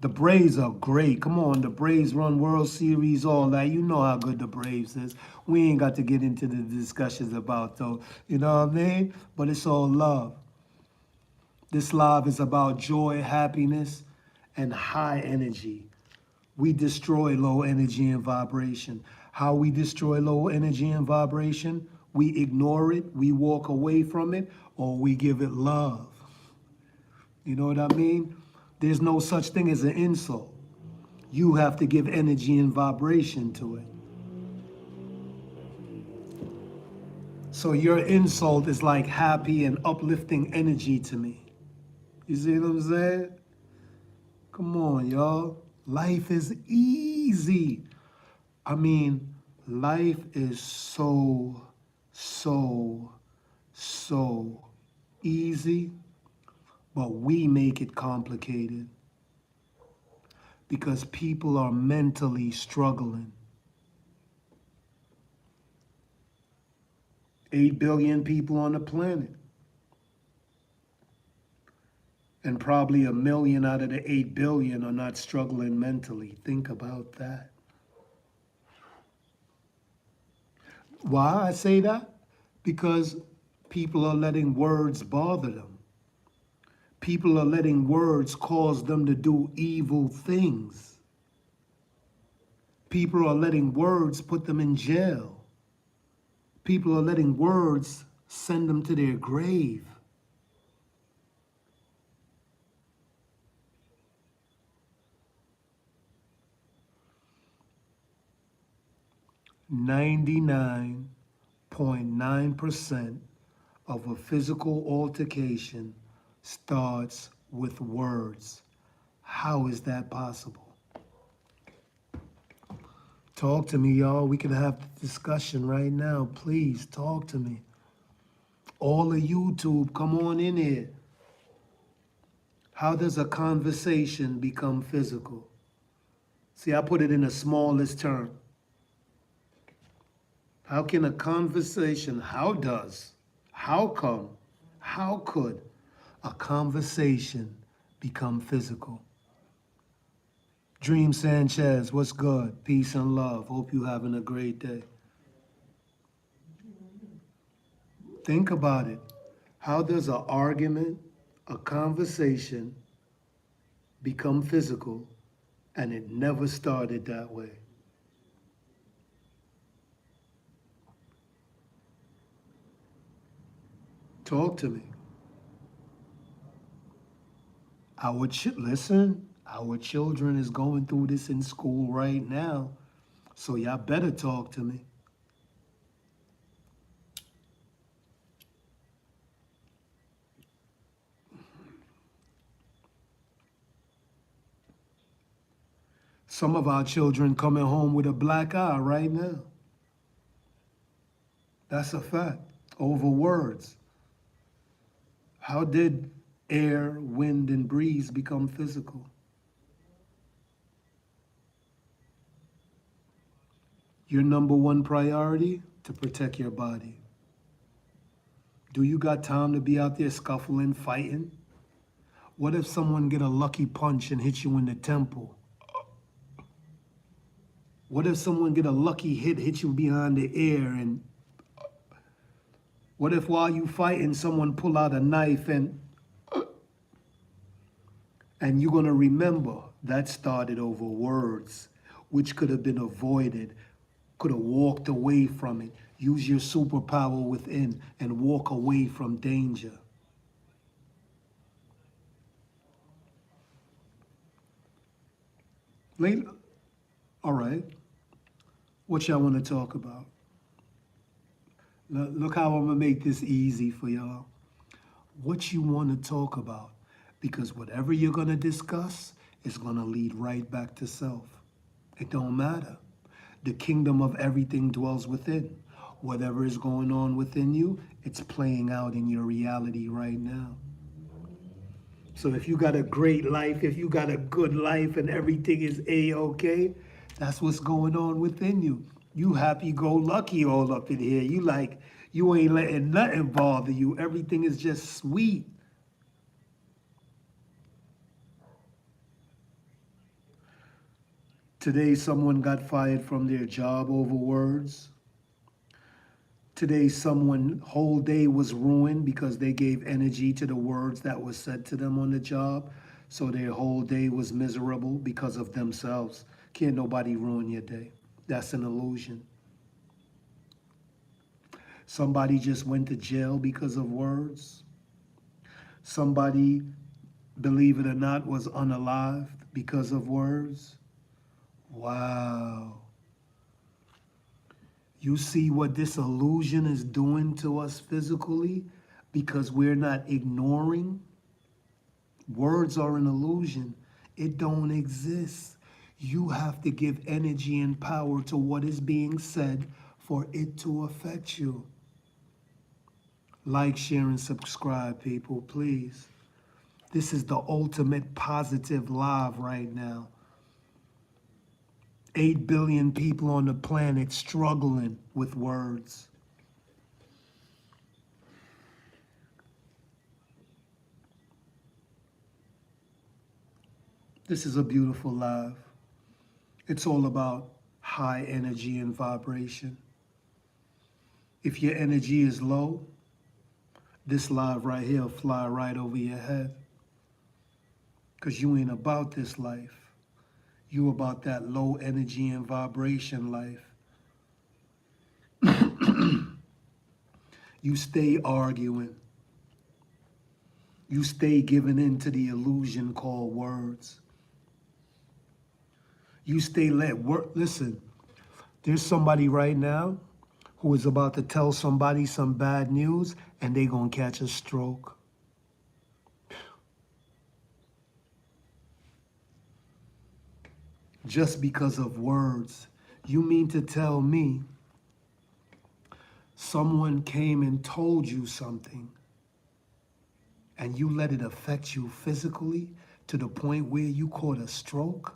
The Braves are great. Come on, the Braves run World Series, all that. You know how good the Braves is. We ain't got to get into the discussions about those. You know what I mean? But it's all love. This live is about joy, happiness, and high energy. We destroy low energy and vibration. How we destroy low energy and vibration? We ignore it, we walk away from it, or we give it love. You know what I mean? There's no such thing as an insult. You have to give energy and vibration to it. So your insult is like happy and uplifting energy to me. You see what I'm saying? Come on, y'all. Life is easy. I mean, life is so, so, so easy, but we make it complicated because people are mentally struggling. 8 billion people on the planet, and probably a million out of the 8 billion are not struggling mentally. Think about that. Why I say that? Because people are letting words bother them. People are letting words cause them to do evil things. People are letting words put them in jail. People are letting words send them to their grave. "99.9% of a physical altercation starts with words." How is that possible? Talk to me, y'all. We can have the discussion right now. Please talk to me. All of YouTube, come on in here. How does a conversation become physical? See, I put it in the smallest term. How can a conversation, how come, how could a conversation become physical? Dream Sanchez, what's good? Peace and love. Hope you having a great day. Think about it. How does an argument, a conversation become physical, and it never started that way? Talk to me. Listen, our children is going through this in school right now, so y'all better talk to me. Some of our children coming home with a black eye right now. That's a fact. Over words. How did air, wind, and breeze become physical? Your number one priority? To protect your body. Do you got time to be out there scuffling, fighting? What if someone get a lucky punch and hit you in the temple? What if someone get a lucky hit you behind the ear? And what if while you fighting, someone pull out a knife and you're gonna remember that started over words, which could have been avoided, could have walked away from it. Use your superpower within and walk away from danger. Later, all right, what y'all want to talk about? Look how I'm gonna make this easy for y'all. What you want to talk about, because whatever you're gonna discuss is gonna lead right back to self. It don't matter. The kingdom of everything dwells within. Whatever is going on within you, it's playing out in your reality right now. So if you got a great life, if you got a good life and everything is A-okay, that's what's going on within you. You happy-go-lucky all up in here. You ain't letting nothing bother you. Everything is just sweet. Today, someone got fired from their job over words. Today, someone whole day was ruined because they gave energy to the words that was said to them on the job. So their whole day was miserable because of themselves. Can't nobody ruin your day. That's an illusion. Somebody just went to jail because of words. Somebody, believe it or not, was unalived because of words. Wow. You see what this illusion is doing to us physically because we're not ignoring? Words are an illusion. It don't exist. You have to give energy and power to what is being said for it to affect you. Like, share, and subscribe, people, please. This is the ultimate positive live right now. 8 billion people on the planet struggling with words. This is a beautiful live. It's all about high energy and vibration. If your energy is low, this live right here will fly right over your head. Because you ain't about this life. You about that low energy and vibration life. You stay arguing. You stay giving in to the illusion called words. You stay listen, there's somebody right now who is about to tell somebody some bad news and they gonna catch a stroke. Just because of words. You mean to tell me someone came and told you something and you let it affect you physically to the point where you caught a stroke?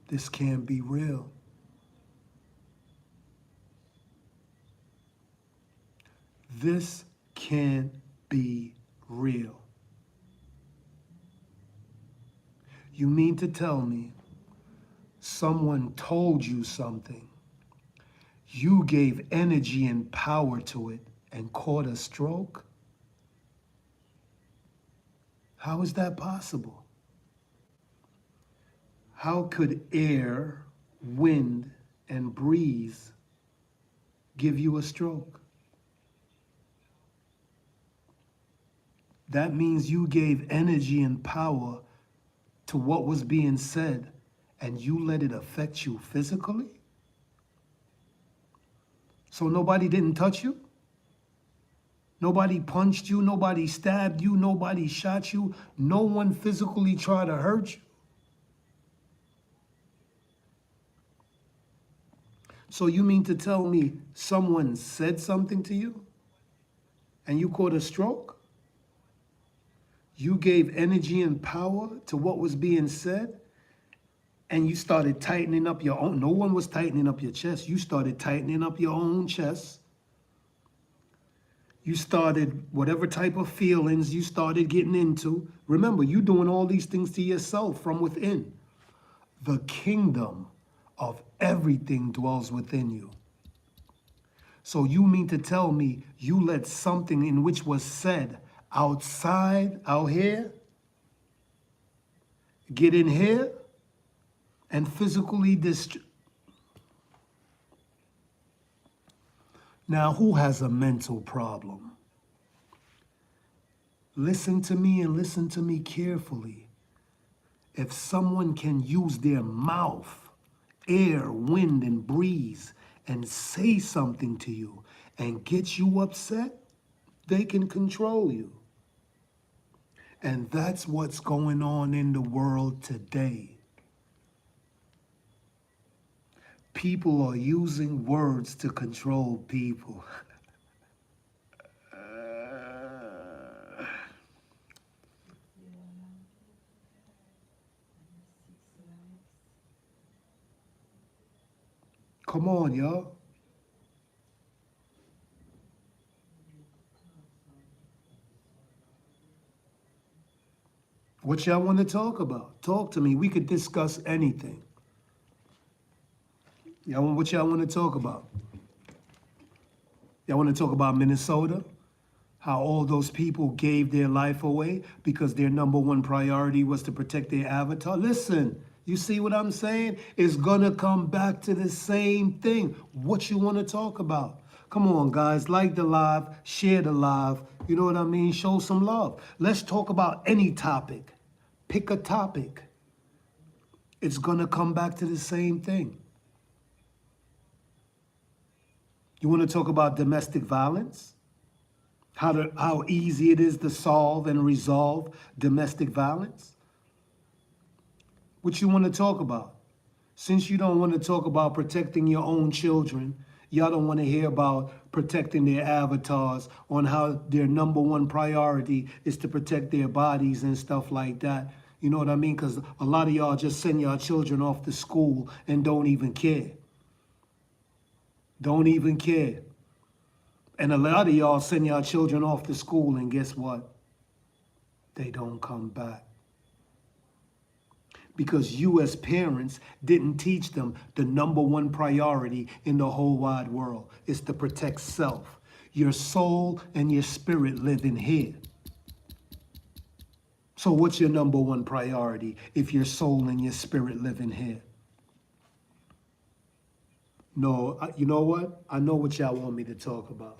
This can't be real. This can't be real. You mean to tell me someone told you something, you gave energy and power to it and caught a stroke? How is that possible? How could air, wind, and breeze give you a stroke? That means you gave energy and power to what was being said and you let it affect you physically? So nobody didn't touch you? Nobody punched you, nobody stabbed you, nobody shot you, no one physically tried to hurt you? So you mean to tell me someone said something to you and you caught a stroke? You gave energy and power to what was being said and you started tightening up your own. No one was tightening up your chest. You started tightening up your own chest. You started whatever type of feelings you started getting into. Remember, you doing all these things to yourself from within. The kingdom of everything dwells within you. So you mean to tell me you let something in which was said outside, out here, get in here and physically Now, who has a mental problem? Listen to me and listen to me carefully. If someone can use their mouth, air, wind, and breeze and say something to you and get you upset, they can control you. And that's what's going on in the world today. People are using words to control people. Come on, y'all. What y'all want to talk about? Talk to me. We could discuss anything. What y'all want to talk about? Y'all want to talk about Minnesota? How all those people gave their life away because their number one priority was to protect their avatar? Listen, you see what I'm saying? It's gonna come back to the same thing. What you want to talk about? Come on, guys, like the live, share the live. You know what I mean? Show some love. Let's talk about any topic. Pick a topic. It's gonna come back to the same thing. You want to talk about domestic violence? How easy it is to solve and resolve domestic violence? What you want to talk about? Since you don't want to talk about protecting your own children, y'all don't want to hear about protecting their avatars, on how their number one priority is to protect their bodies and stuff like that. You know what I mean? Because a lot of y'all just send y'all children off to school and don't even care. Don't even care. And a lot of y'all send y'all children off to school, and guess what? They don't come back. Because you as parents didn't teach them the number one priority in the whole wide world is to protect self. Your soul and your spirit live in here. So what's your number one priority if your soul and your spirit live in here? No, you know what? I know what y'all want me to talk about.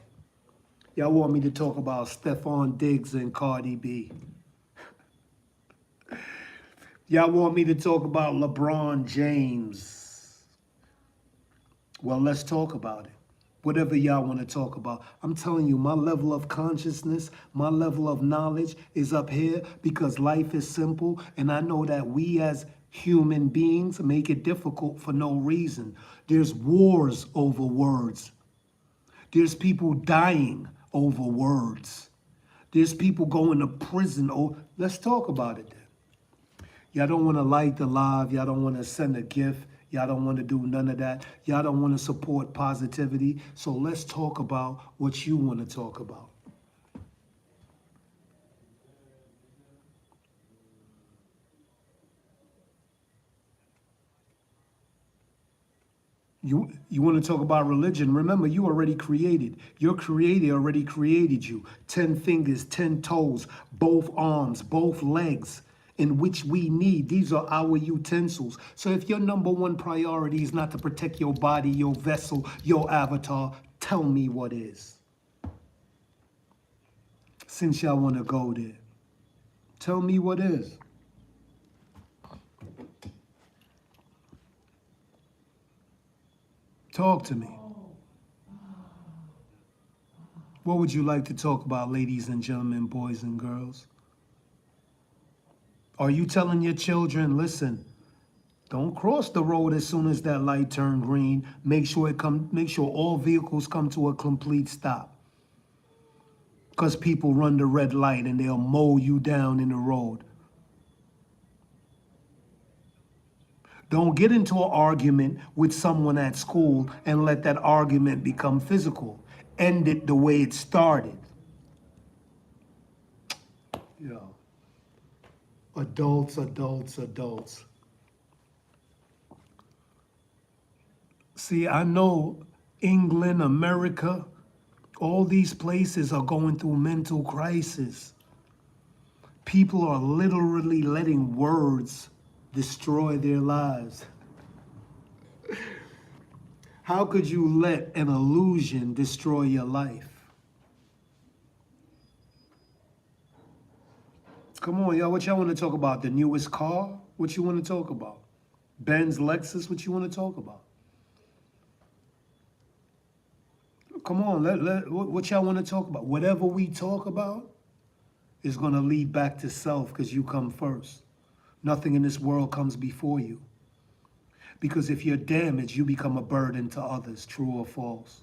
Y'all want me to talk about Stephon Diggs and Cardi B. Y'all want me to talk about LeBron James. Well, let's talk about it. Whatever y'all want to talk about. I'm telling you, my level of consciousness, my level of knowledge is up here because life is simple. And I know that we as human beings make it difficult for no reason. There's wars over words. There's people dying over words. There's people going to prison. Oh, let's talk about it then. Y'all don't want to light the live. Y'all don't want to send a gift. Y'all don't want to do none of that. Y'all don't want to support positivity. So let's talk about what you want to talk about. You want to talk about religion? Remember, you already created. Your creator already created you. 10 fingers, 10 toes, both arms, both legs, in which we need. These are our utensils. So if your number one priority is not to protect your body, your vessel, your avatar, tell me what is. Since y'all want to go there, tell me what is. Talk to me. What would you like to talk about, ladies and gentlemen, boys and girls? Are you telling your children, listen, don't cross the road as soon as that light turn green. Make sure all vehicles come to a complete stop. Because people run the red light and they'll mow you down in the road. Don't get into an argument with someone at school and let that argument become physical. End it the way it started. Yeah. Adults, adults, adults. See, I know England, America, all these places are going through mental crisis. People are literally letting words destroy their lives. How could you let an illusion destroy your life? Come on, y'all. What y'all want to talk about? The newest car? What you want to talk about? Benz, Lexus? What you want to talk about? Come on, what y'all want to talk about? Whatever we talk about is going to lead back to self because you come first. Nothing in this world comes before you. Because if you're damaged, you become a burden to others, true or false.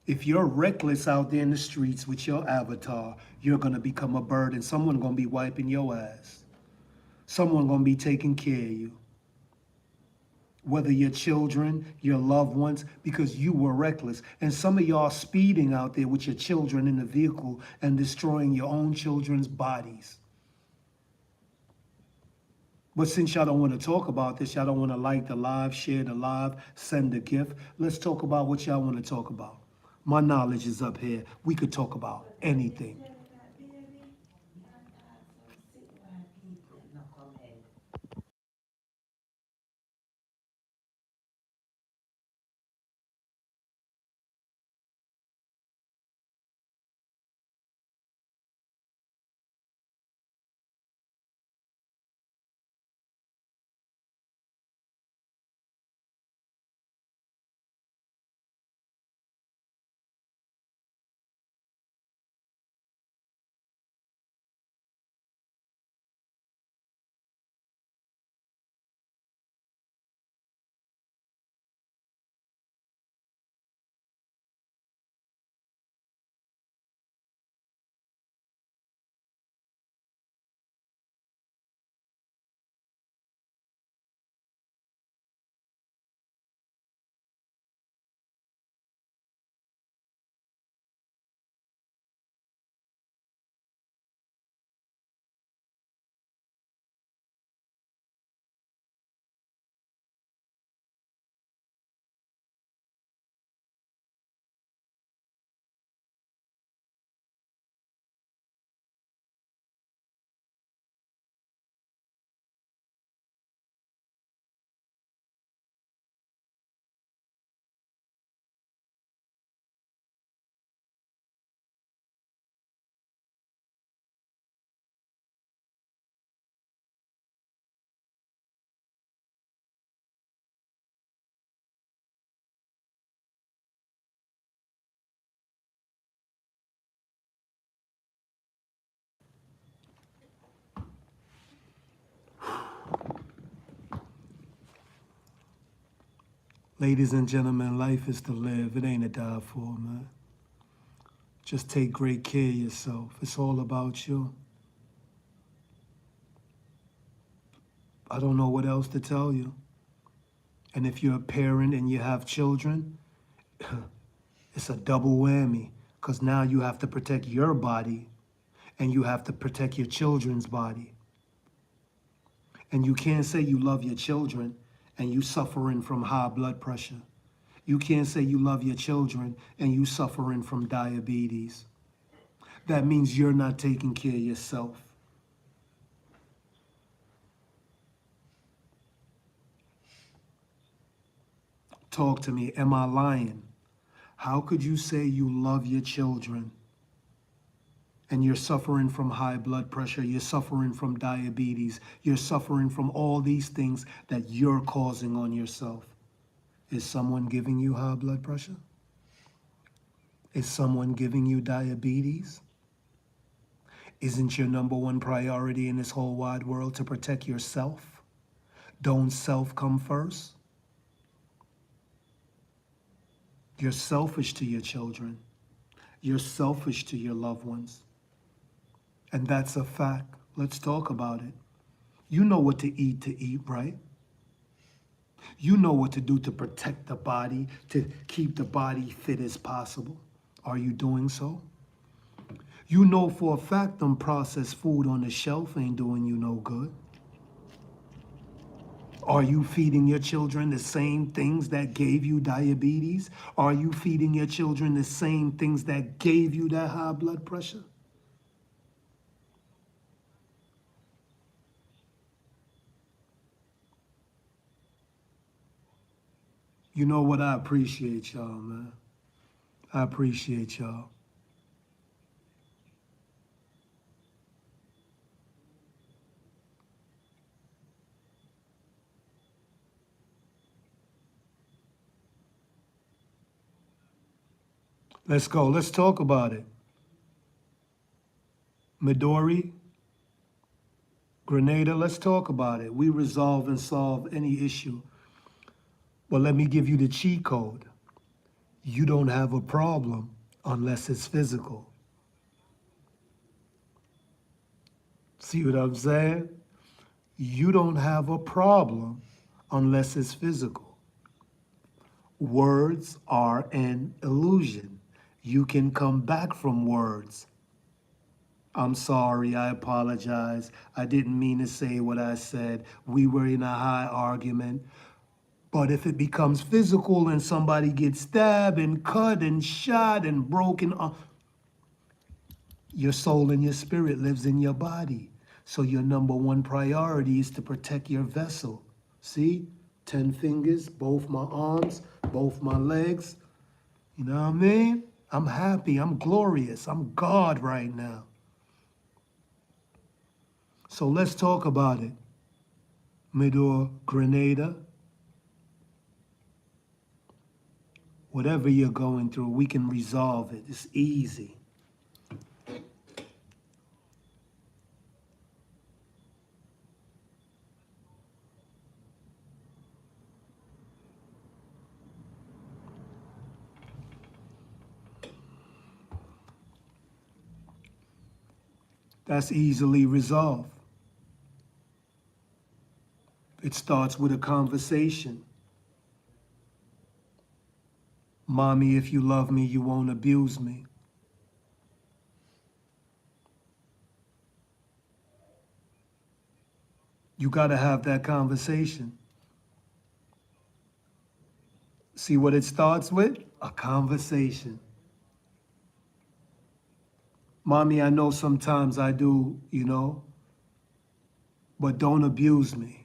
If you're reckless out there in the streets with your avatar, you're going to become a burden. Someone's going to be wiping your ass. Someone's going to be taking care of you. Whether your children, your loved ones, because you were reckless. And some of y'all speeding out there with your children in the vehicle and destroying your own children's bodies. But since y'all don't want to talk about this, y'all don't want to like the live, share the live, send a gift, let's talk about what y'all want to talk about. My knowledge is up here. We could talk about anything. Ladies and gentlemen, life is to live. It ain't to die for, man. Just take great care of yourself. It's all about you. I don't know what else to tell you. And if you're a parent and you have children, it's a double whammy because now you have to protect your body and you have to protect your children's body. And you can't say you love your children and you suffering from high blood pressure. You can't say you love your children and you suffering from diabetes. That means you're not taking care of yourself. Talk to me. Am I lying? How could you say you love your children and you're suffering from high blood pressure, you're suffering from diabetes, you're suffering from all these things that you're causing on yourself? Is someone giving you high blood pressure? Is someone giving you diabetes? Isn't your number one priority in this whole wide world to protect yourself? Don't self come first? You're selfish to your children. You're selfish to your loved ones. And that's a fact. Let's talk about it. You know what to eat, right? You know what to do to protect the body, to keep the body fit as possible. Are you doing so? You know for a fact them processed food on the shelf ain't doing you no good. Are you feeding your children the same things that gave you diabetes? Are you feeding your children the same things that gave you that high blood pressure? You know what? I appreciate y'all, man. I appreciate y'all. Let's go. Let's talk about it. Midori, Grenada, let's talk about it. We resolve and solve any issue. But let me give you the cheat code. You don't have a problem unless it's physical. See what I'm saying? You don't have a problem unless it's physical. Words are an illusion. You can come back from words. I'm sorry, I apologize. I didn't mean to say what I said. We were in a high argument. But if it becomes physical and somebody gets stabbed and cut and shot and broken, your soul and your spirit lives in your body. So your number one priority is to protect your vessel. See? 10 fingers, both my arms, both my legs. You know what I mean? I'm happy. I'm glorious. I'm God right now. So let's talk about it. Midor, Grenada, whatever you're going through, we can resolve it. It's easy. That's easily resolved. It starts with a conversation. Mommy, if you love me, you won't abuse me. You got to have that conversation. See what it starts with? A conversation. Mommy, I know sometimes I do, but don't abuse me.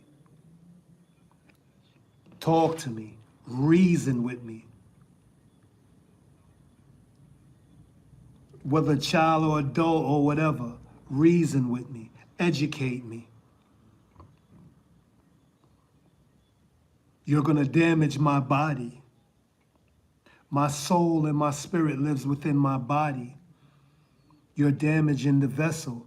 Talk to me. Reason with me. Whether child or adult or whatever, reason with me. Educate me. You're going to damage my body. My soul and my spirit lives within my body. You're damaging the vessel.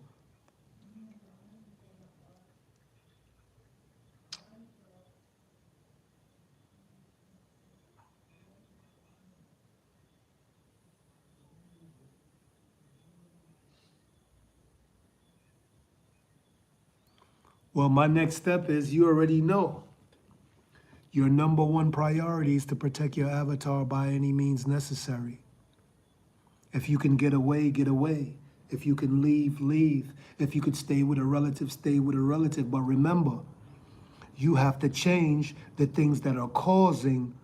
Well, my next step is you already know. Your number one priority is to protect your avatar by any means necessary. If you can get away, get away. If you can leave, leave. If you could stay with a relative, stay with a relative. But remember, you have to change the things that are causing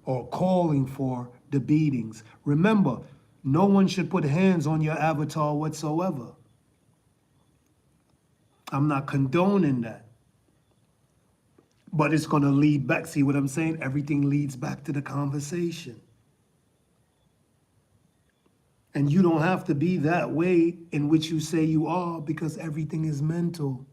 or calling for the beatings. Remember, no one should put hands on your avatar whatsoever. I'm not condoning that. But it's going to lead back. See what I'm saying? Everything leads back to the conversation. And you don't have to be that way in which you say you are, because everything is mental.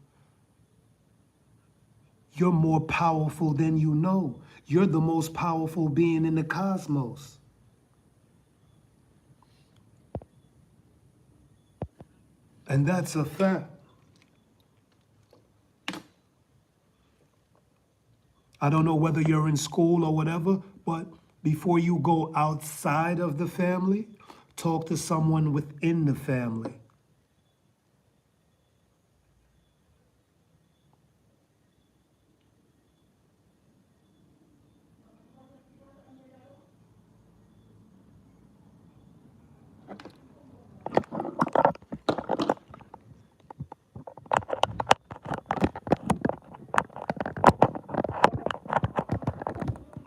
You're more powerful than you know. You're the most powerful being in the cosmos. And that's a fact. I don't know whether you're in school or whatever, but before you go outside of the family, talk to someone within the family.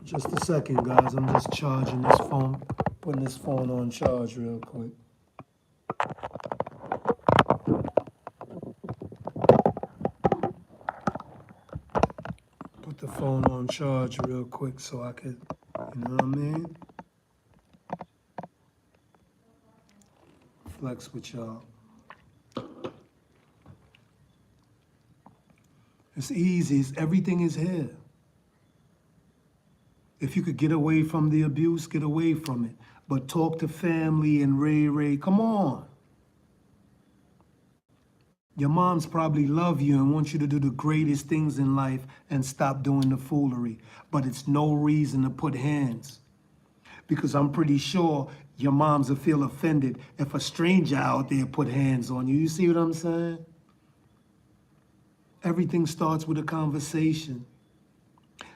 Just a second, guys. I'm just charging this phone, putting this phone on charge real quick. Put the phone on charge real quick so I could, you know what I mean? Flex with y'all. It's easy. Everything is here. If you could get away from the abuse, get away from it. But talk to family and Ray. Come on. Your moms probably love you and want you to do the greatest things in life and stop doing the foolery. But it's no reason to put hands. Because I'm pretty sure your moms will feel offended if a stranger out there put hands on you. You see what I'm saying? Everything starts with a conversation.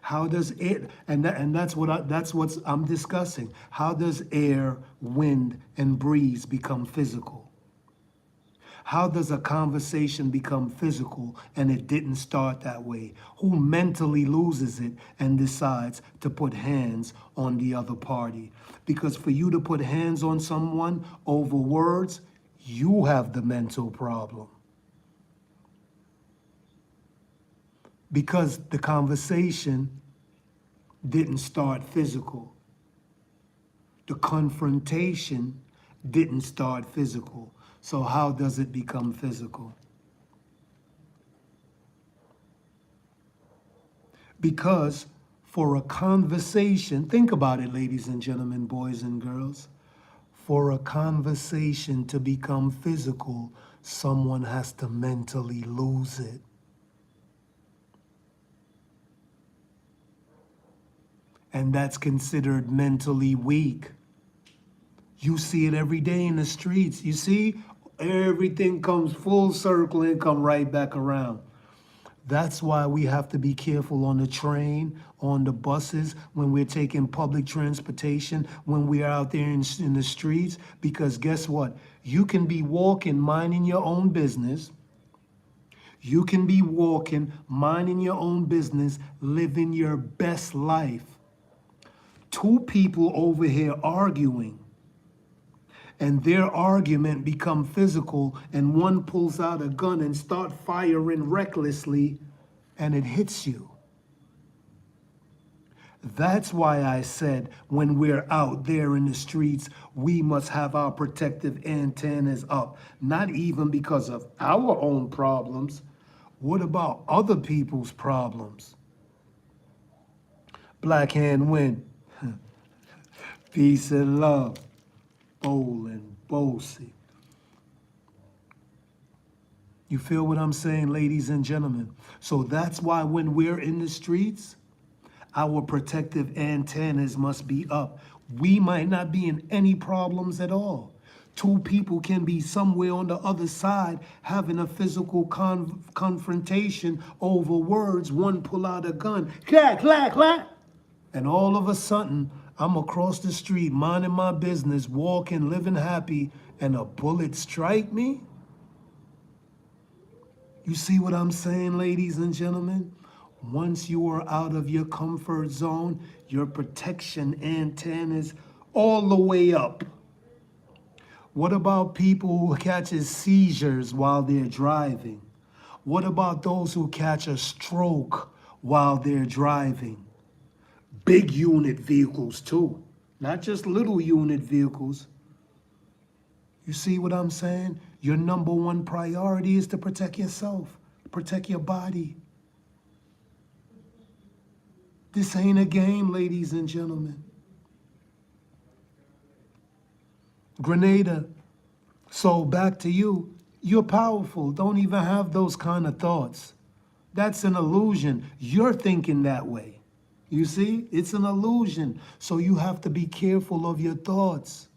How does it, and that's what I'm discussing. How does air, wind, and breeze become physical? How does a conversation become physical and it didn't start that way? Who mentally loses it and decides to put hands on the other party? Because for you to put hands on someone over words, you have the mental problem. Because the conversation didn't start physical. The confrontation didn't start physical. So how does it become physical? Because for a conversation, think about it, ladies and gentlemen, boys and girls, for a conversation to become physical, someone has to mentally lose it. And that's considered mentally weak. You see it every day in the streets. You see, everything comes full circle and come right back around. That's why we have to be careful on the train, on the buses, when we're taking public transportation, when we are out there in the streets, because guess what? You can be walking, minding your own business. You can be walking, minding your own business, living your best life. Two people over here arguing, and their argument become physical, and one pulls out a gun and start firing recklessly, and it hits you. That's why I said when we're out there in the streets, we must have our protective antennas up, not even because of our own problems. What about other people's problems? Black Hand win. Peace and love. Bowl and Bossy. You feel what I'm saying, ladies and gentlemen? So that's why when we're in the streets, our protective antennas must be up. We might not be in any problems at all. Two people can be somewhere on the other side having a physical confrontation over words. One pull out a gun, clack, clack, clack. And all of a sudden, I'm across the street, minding my business, walking, living happy, and a bullet strike me? You see what I'm saying, ladies and gentlemen? Once you are out of your comfort zone, your protection antennas all the way up. What about people who catches seizures while they're driving? What about those who catch a stroke while they're driving? Big unit vehicles too, not just little unit vehicles. You see what I'm saying? Your number one priority is to protect yourself, protect your body. This ain't a game, ladies and gentlemen. Grenada, so back to you. You're powerful. Don't even have those kind of thoughts. That's an illusion. You're thinking that way. You see? It's an illusion. So you have to be careful of your thoughts.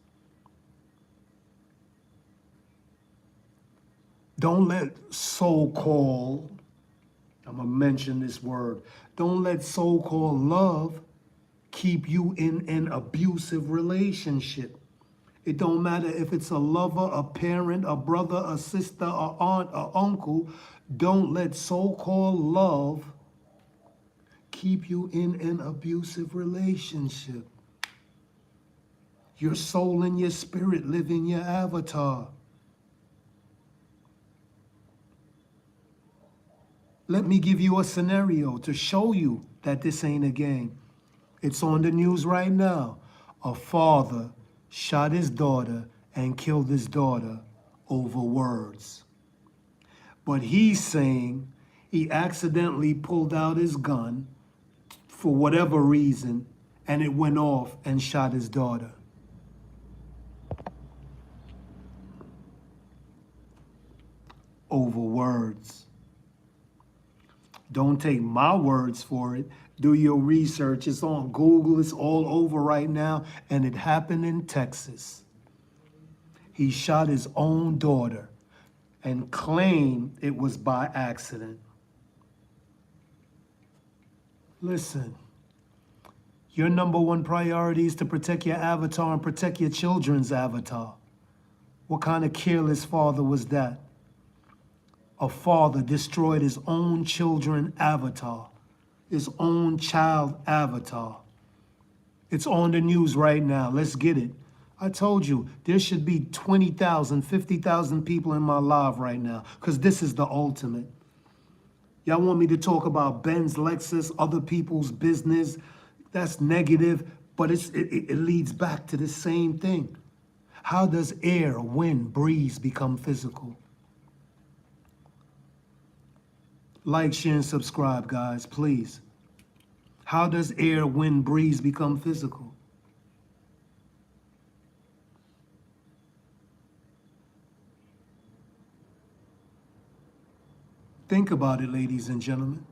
Don't let so-called, I'm going to mention this word, don't let so-called love keep you in an abusive relationship. It don't matter if it's a lover, a parent, a brother, a sister, a aunt, a uncle. Don't let so-called love keep you in an abusive relationship. Your soul and your spirit live in your avatar. Let me give you a scenario to show you that this ain't a game. It's on the news right now. A father shot his daughter and killed his daughter over words. But he's saying he accidentally pulled out his gun for whatever reason, and it went off and shot his daughter. Over words. Don't take my words for it. Do your research. It's on Google. It's all over right now. And it happened in Texas. He shot his own daughter and claimed it was by accident. Listen, your number one priority is to protect your avatar and protect your children's avatar. What kind of careless father was that? A father destroyed his own children avatar, his own child avatar. It's on the news right now. Let's get it. I told you, there should be 20,000, 50,000 people in my live right now, because this is the ultimate. Y'all want me to talk about Benz, Lexus, other people's business? That's negative, but it leads back to the same thing. How does air, wind, breeze become physical? Like, share, and subscribe, guys, please. How does air, wind, breeze become physical? Think about it, ladies and gentlemen.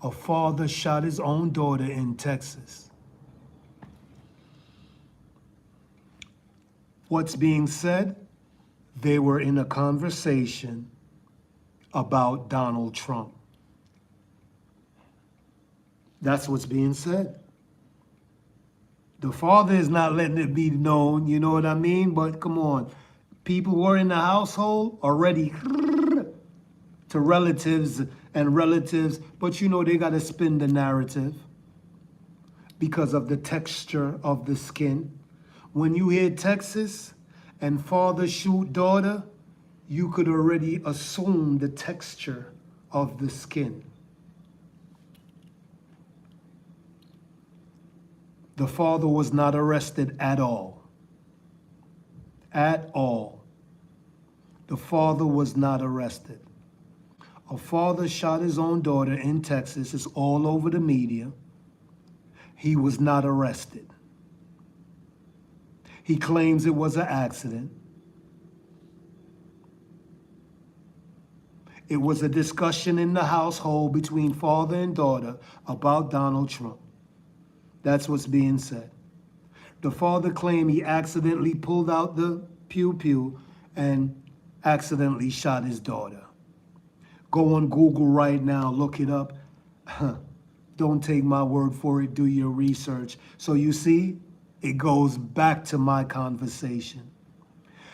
A father shot his own daughter in Texas. What's being said? They were in a conversation about Donald Trump. That's what's being said. The father is not letting it be known, you know what I mean? But come on, people who are in the household already to relatives and relatives, but you know they got to spin the narrative because of the texture of the skin. When you hear Texas and father shoot daughter, you could already assume the texture of the skin. The father was not arrested at all. At all. The father was not arrested. A father shot his own daughter in Texas. It's all over the media. He was not arrested. He claims it was an accident. It was a discussion in the household between father and daughter about Donald Trump. That's what's being said. The father claimed he accidentally pulled out the pew pew, and accidentally shot his daughter. Go on Google right now, look it up. Don't take my word for it, do your research. So you see, it goes back to my conversation.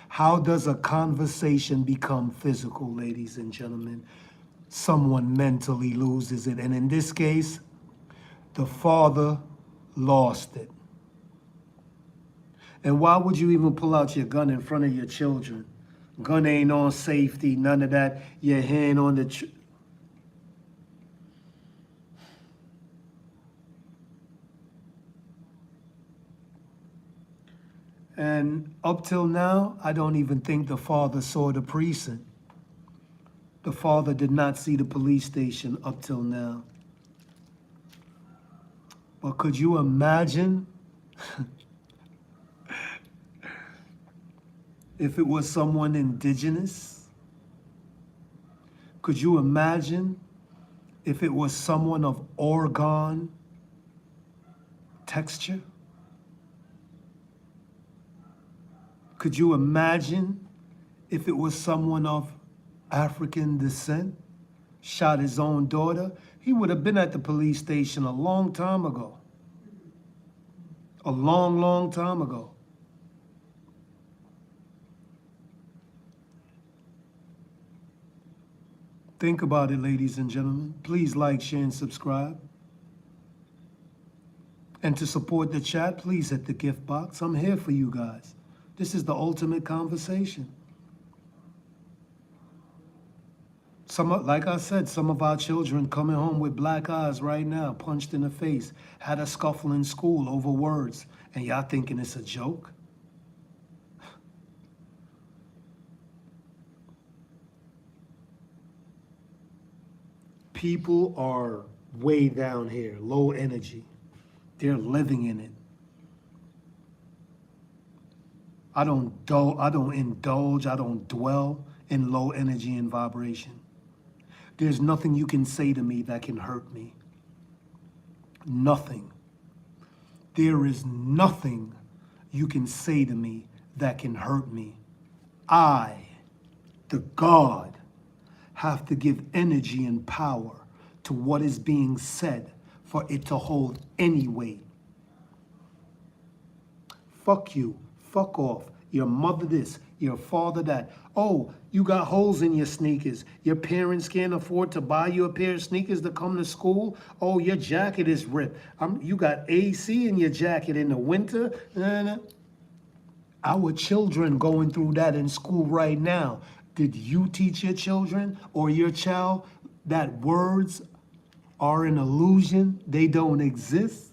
How does a conversation become physical, ladies and gentlemen? Someone mentally loses it. And in this case, the father lost it. And why would you even pull out your gun in front of your children? Gun ain't on safety, none of that. Your hand on the... And up till now, I don't even think the father saw the precinct. The father did not see the police station up till now. But could you imagine if it was someone indigenous? Could you imagine if it was someone of Oregon texture? Could you imagine if it was someone of African descent, shot his own daughter? He would have been at the police station a long time ago. A long, long time ago. Think about it, ladies and gentlemen. Please like, share, and subscribe. And to support the chat, please hit the gift box. I'm here for you guys. This is the ultimate conversation. Like I said, some of our children coming home with black eyes right now, punched in the face, had a scuffle in school over words, and y'all thinking it's a joke? People are way down here, low energy. They're living in it. I don't indulge, I don't dwell in low energy and vibration. There's nothing you can say to me that can hurt me. Nothing. There is nothing you can say to me that can hurt me. I, the God, have to give energy and power to what is being said for it to hold any weight. Fuck you. Fuck off. Your mother this, your father that. Oh, you got holes in your sneakers. Your parents can't afford to buy you a pair of sneakers to come to school. Oh, your jacket is ripped. You got AC in your jacket in the winter. Our children going through that in school right now. Did you teach your children or your child that words are an illusion? They don't exist?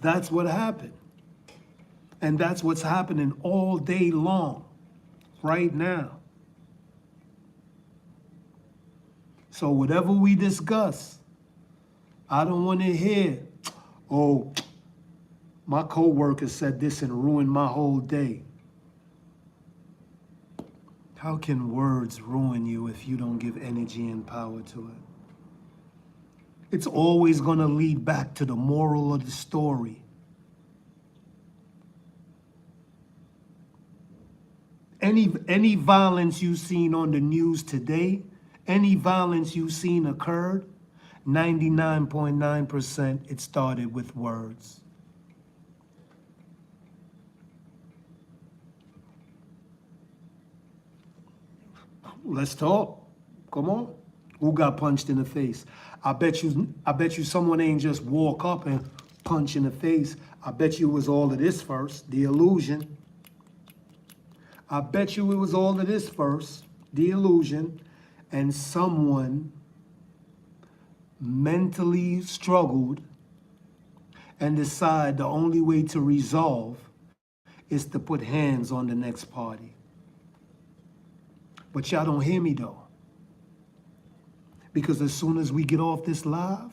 That's what happened. And that's what's happening all day long, right now. So whatever we discuss, I don't want to hear, oh, my coworker said this and ruined my whole day. How can words ruin you if you don't give energy and power to it? It's always going to lead back to the moral of the story. Any violence you've seen on the news today, any violence you've seen occurred, 99.9% it started with words. Let's talk. Come on. Who got punched in the face? I bet you someone ain't just walk up and punch in the face. I bet you it was all of this first, the illusion. I bet you it was all of this first, the illusion, and someone mentally struggled and decided the only way to resolve is to put hands on the next party. But y'all don't hear me though. Because as soon as we get off this live,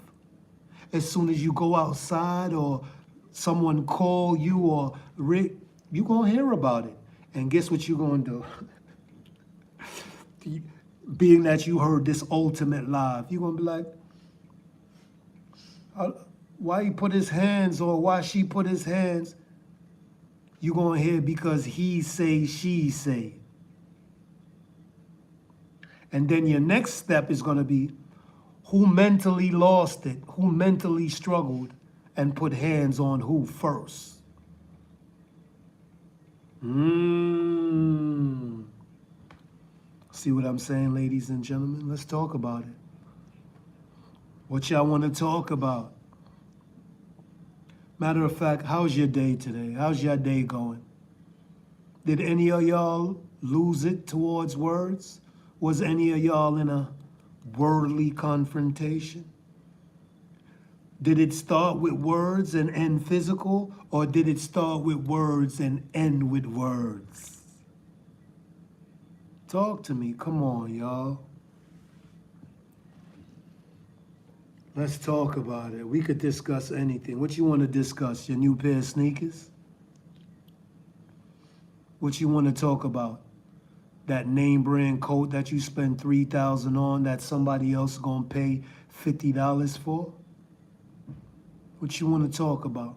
as soon as you go outside or someone call you or Rick, you're going to hear about it. And guess what you're going to do? Being that you heard this ultimate live, you're going to be like, Why he put his hands or why she put his hands, you gonna hear because he say, she say. And then your next step is gonna be who mentally lost it, who mentally struggled and put hands on who first. See what I'm saying, ladies and gentlemen? Let's talk about it. What y'all want to talk about? Matter of fact, how's your day today? How's your day going? Did any of y'all lose it towards words? Was any of y'all in a wordly confrontation? Did it start with words and end physical, or did it start with words and end with words? Talk to me. Come on, y'all. Let's talk about it. We could discuss anything. What you want to discuss? Your new pair of sneakers? What you want to talk about? That name brand coat that you spend $3,000 on that somebody else gonna pay $50 for? What you want to talk about?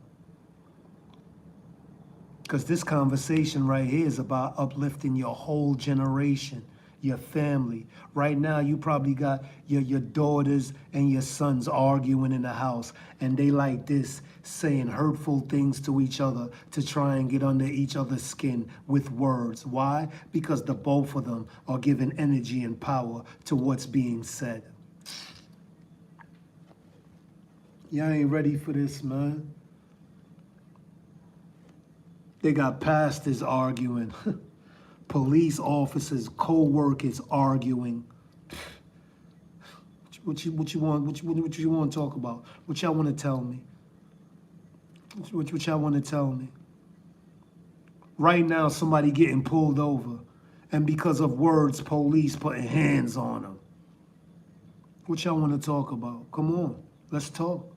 Because this conversation right here is about uplifting your whole generation, your family. Right now, you probably got your daughters and your sons arguing in the house, and they like this, saying hurtful things to each other to try and get under each other's skin with words. Why? Because the both of them are giving energy and power to what's being said. Y'all ain't ready for this, man. They got pastors arguing, police officers, co-workers arguing. What you want? What you want to talk about? What y'all want to tell me? What y'all want to tell me? Right now, somebody getting pulled over, and because of words, police putting hands on them. What y'all want to talk about? Come on, let's talk.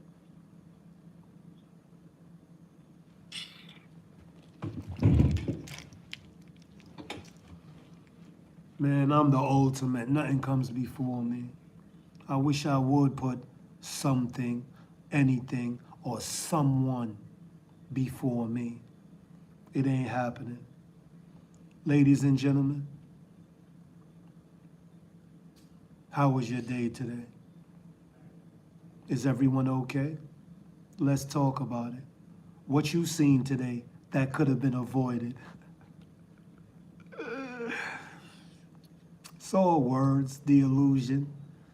Man, I'm the ultimate. Nothing comes before me. I wish I would put something, anything, or someone before me. It ain't happening. Ladies and gentlemen, how was your day today? Is everyone okay? Let's talk about it. What you seen today that could have been avoided? So words, the illusion.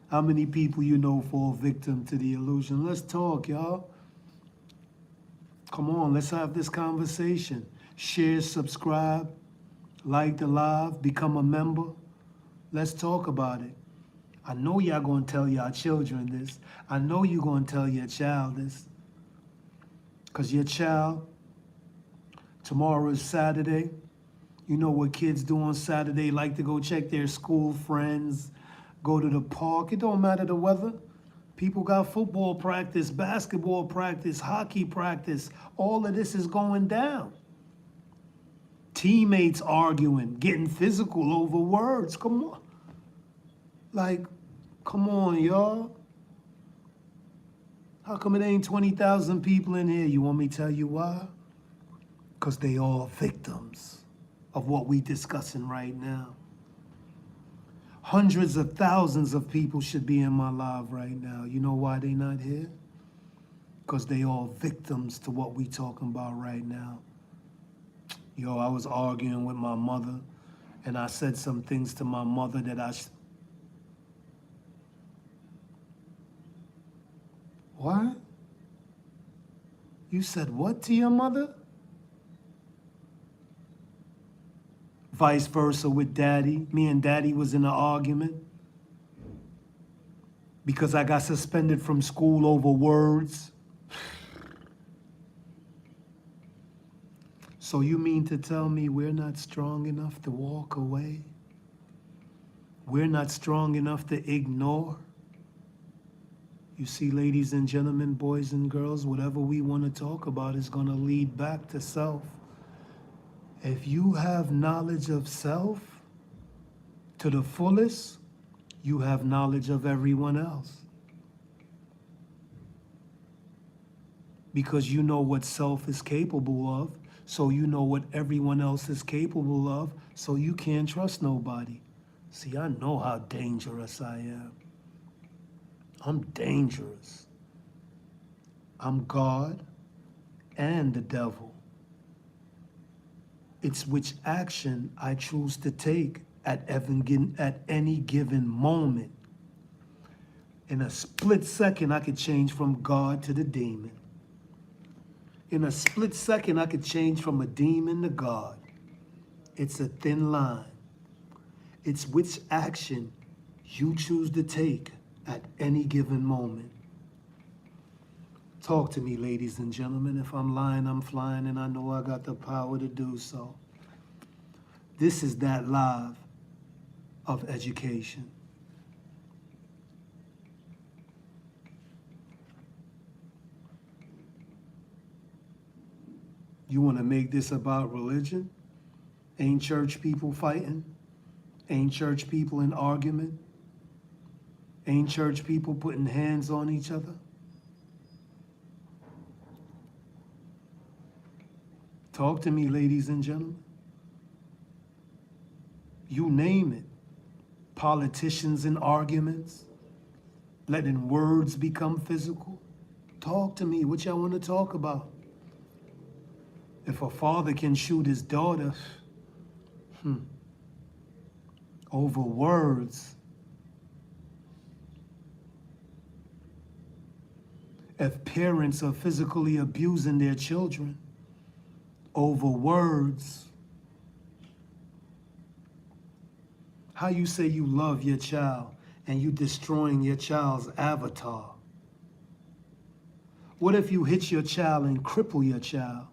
How many people you know fall victim to the illusion? Let's talk, y'all. Come on, let's have this conversation. Share, subscribe, like the live, become a member. Let's talk about it. I know y'all gonna tell y'all children this. I know you gonna tell your child this. Because your child, tomorrow is Saturday. You know what kids do on Saturday, like to go check their school friends, go to the park. It don't matter the weather. People got football practice, basketball practice, hockey practice. All of this is going down. Teammates arguing, getting physical over words. Come on. Like, come on, y'all. How come it ain't 20,000 people in here? You want me to tell you why? Because they all victims of what we discussing right now. Hundreds of thousands of people should be in my live right now. You know why they not here? Because they all victims to what we talking about right now. Yo, I was arguing with my mother, and I said some things to my mother that What? You said what to your mother? Vice versa with daddy. Me and daddy was in an argument because I got suspended from school over words. So you mean to tell me we're not strong enough to walk away? We're not strong enough to ignore? You see, ladies and gentlemen, boys and girls, whatever we want to talk about is going to lead back to self. If you have knowledge of self to the fullest, you have knowledge of everyone else. because you know what self is capable of, so you know what everyone else is capable of, so you can't trust nobody. See, I know how dangerous I am. I'm dangerous. I'm God and the devil. It's which action I choose to take at any given moment. In a split second, I could change from God to the demon. In a split second, I could change from a demon to God. It's a thin line. It's which action you choose to take at any given moment. Talk to me, ladies and gentlemen. If I'm lying, I'm flying, and I know I got the power to do so. This is that live of education. You want to make this about religion? Ain't church people fighting? Ain't church people in argument? Ain't church people putting hands on each other? Talk to me, ladies and gentlemen. You name it. Politicians in arguments, letting words become physical. Talk to me. What y'all want to talk about? If a father can shoot his daughter over words, if parents are physically abusing their children over words, how you say you love your child and you destroying your child's avatar? What if you hit your child and cripple your child?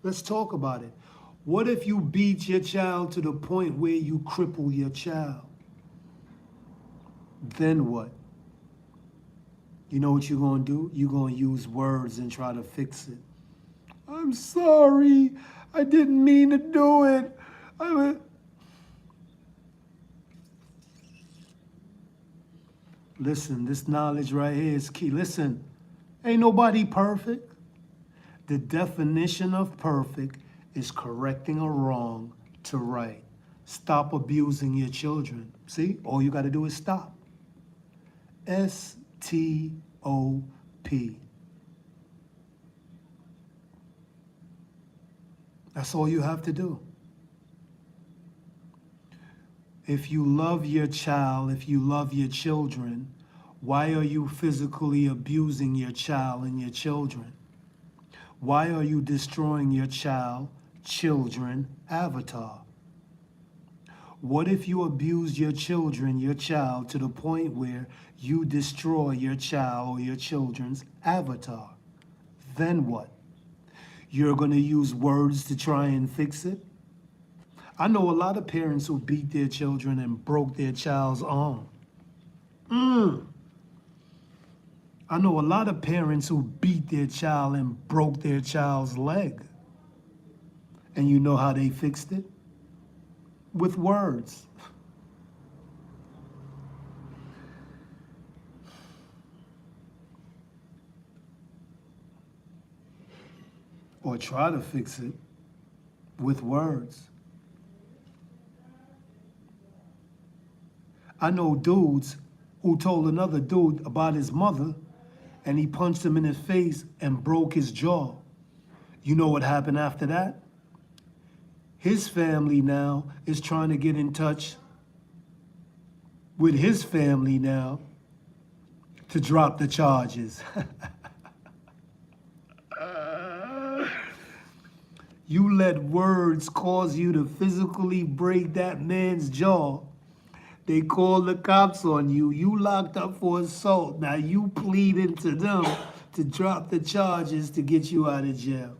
Let's talk about it. What if you beat your child to the point where you cripple your child? Then what? You know what you're going to do? You're going to use words and try to fix it. I'm sorry. I didn't mean to do it. Listen, this knowledge right here is key. Listen, ain't nobody perfect. The definition of perfect is correcting a wrong to right. Stop abusing your children. See, all you got to do is stop. STOP. That's all you have to do. If you love your child, if you love your children, why are you physically abusing your child and your children? Why are you destroying your children avatar? What if you abuse your child, to the point where you destroy your child or your children's avatar? Then what? You're going to use words to try and fix it? I know a lot of parents who beat their children and broke their child's arm. I know a lot of parents who beat their child and broke their child's leg. And you know how they fixed it? With words. Or try to fix it with words. I know dudes who told another dude about his mother, and he punched him in his face and broke his jaw. You know what happened after that? His family now is trying to get in touch with his family now to drop the charges. You let words cause you to physically break that man's jaw. They called the cops on you. You locked up for assault. Now you pleading to them to drop the charges to get you out of jail.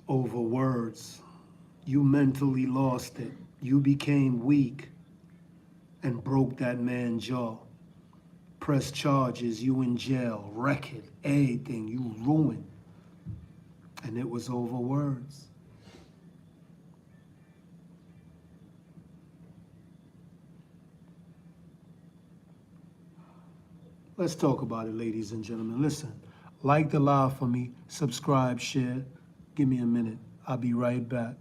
Over words. You mentally lost it. You became weak and broke that man's jaw. Press charges, you in jail, record, everything, you ruined. And it was over words. Let's talk about it, ladies and gentlemen. Listen, like the live for me, subscribe, share. Give me a minute. I'll be right back.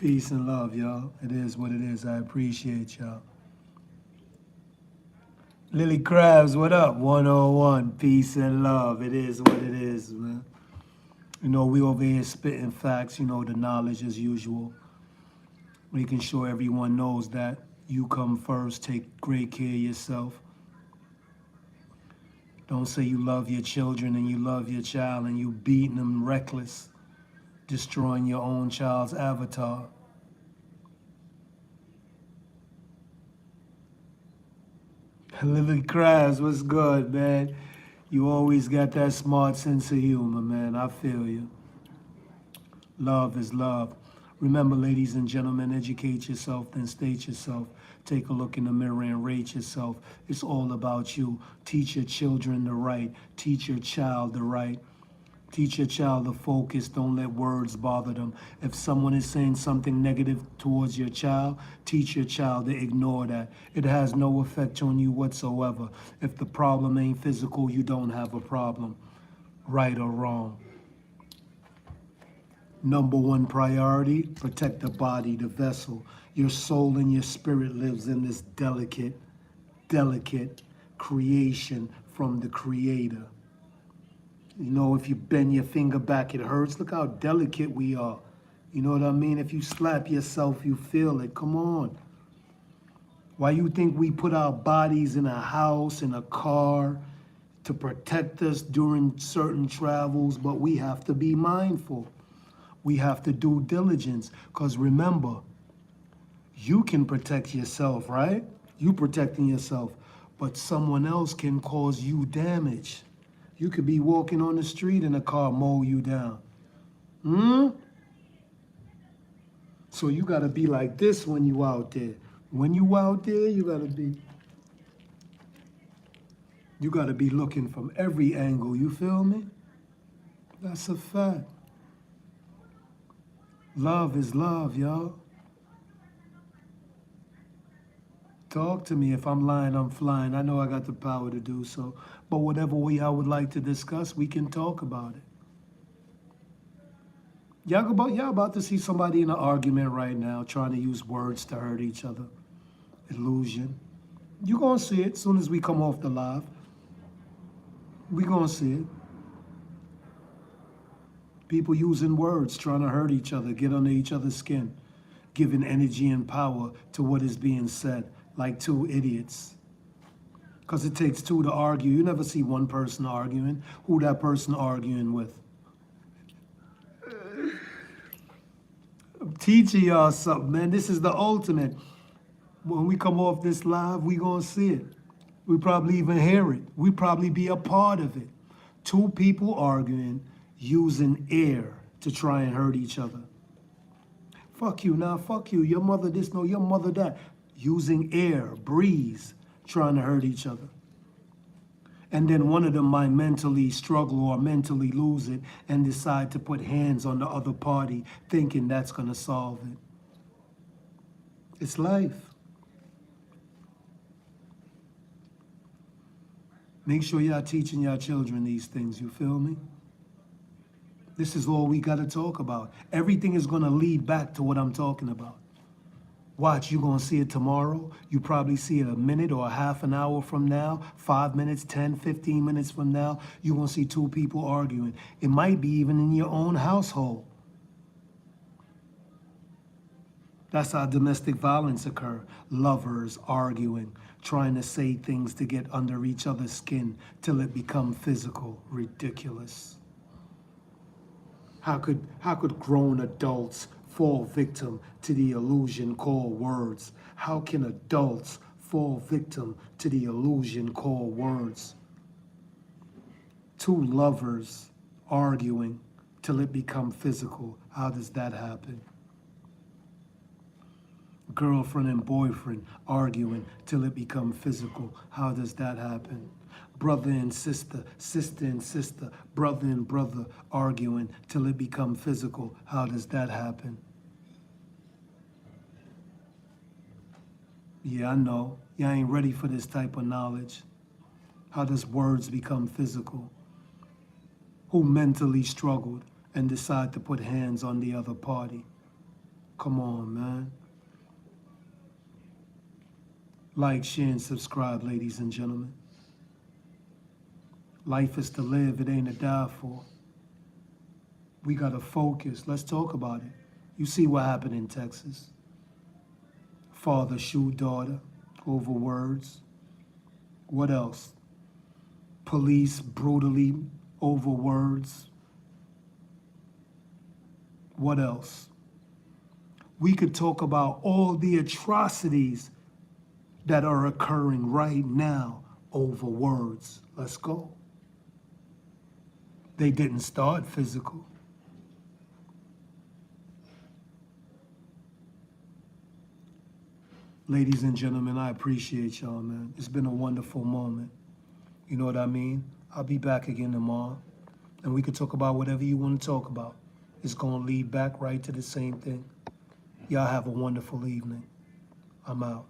Peace and love, y'all. It is what it is. I appreciate y'all. Lily Krabs, what up? 101. Peace and love. It is what it is, man. You know, we over here spitting facts, you know, the knowledge as usual. Making sure everyone knows that you come first. Take great care of yourself. Don't say you love your children and you love your child and you beating them reckless, destroying your own child's avatar. Lily Krabs, what's good, man? You always got that smart sense of humor, man. I feel you. Love is love. Remember, ladies and gentlemen, educate yourself, then state yourself. Take a look in the mirror and rate yourself. It's all about you. Teach your children the right. Teach your child the right. Teach your child to focus. Don't let words bother them. If someone is saying something negative towards your child, teach your child to ignore that. It has no effect on you whatsoever. If the problem ain't physical, you don't have a problem, right or wrong. Number one priority, protect the body, the vessel. Your soul and your spirit lives in this delicate creation from the Creator. You know, if you bend your finger back, it hurts. Look how delicate we are. You know what I mean? If you slap yourself, you feel it. Come on. Why you think we put our bodies in a house, in a car, to protect us during certain travels, but we have to be mindful. We have to do diligence. Because remember, you can protect yourself, right? You protecting yourself, but someone else can cause you damage. You could be walking on the street and a car mow you down. So you gotta be like this when you out there. When you out there, you gotta be looking from every angle, you feel me? That's a fact. Love is love, y'all. Talk to me. If I'm lying, I'm flying. I know I got the power to do so. But whatever way I would like to discuss, we can talk about it. Y'all about to see somebody in an argument right now trying to use words to hurt each other. Illusion. You're going to see it as soon as we come off the live. We're going to see it. People using words, trying to hurt each other, get under each other's skin, giving energy and power to what is being said, like two idiots. Because it takes two to argue. You never see one person arguing. Who that person arguing with? I'm teaching y'all something, man. This is the ultimate. When we come off this live, we gonna see it. We probably even hear it. We probably be a part of it. Two people arguing, using air to try and hurt each other. Fuck you, now fuck you. Your mother this, no, your mother that. Using air, breeze, trying to hurt each other. And then one of them might mentally struggle or mentally lose it and decide to put hands on the other party, thinking that's gonna solve it. It's life. Make sure y'all teaching y'all children these things, you feel me? This is all we gotta talk about. Everything is gonna lead back to what I'm talking about. Watch, you're gonna see it tomorrow. You probably see it a minute or a half an hour from now, 5 minutes, 10, 15 minutes from now. You're gonna see two people arguing. It might be even in your own household. That's how domestic violence occur. Lovers arguing, trying to say things to get under each other's skin till it become physical. Ridiculous. How could grown adults fall victim to the illusion called words? How can adults fall victim to the illusion called words? Two lovers arguing till it become physical. How does that happen? Girlfriend and boyfriend arguing till it become physical. How does that happen? Brother and sister, sister and sister, brother and brother arguing till it become physical. How does that happen? Yeah, I know. Y'all ain't ready for this type of knowledge. How does words become physical? Who mentally struggled and decided to put hands on the other party? Come on, man. Like, share, and subscribe, ladies and gentlemen. Life is to live, it ain't to die for. We got to focus. Let's talk about it. You see what happened in Texas. Father shoot daughter over words. What else? Police brutally over words. What else? We could talk about all the atrocities that are occurring right now over words. Let's go. They didn't start physical. Ladies and gentlemen, I appreciate y'all, man. It's been a wonderful moment. You know what I mean? I'll be back again tomorrow, and we could talk about whatever you want to talk about. It's going to lead back right to the same thing. Y'all have a wonderful evening. I'm out.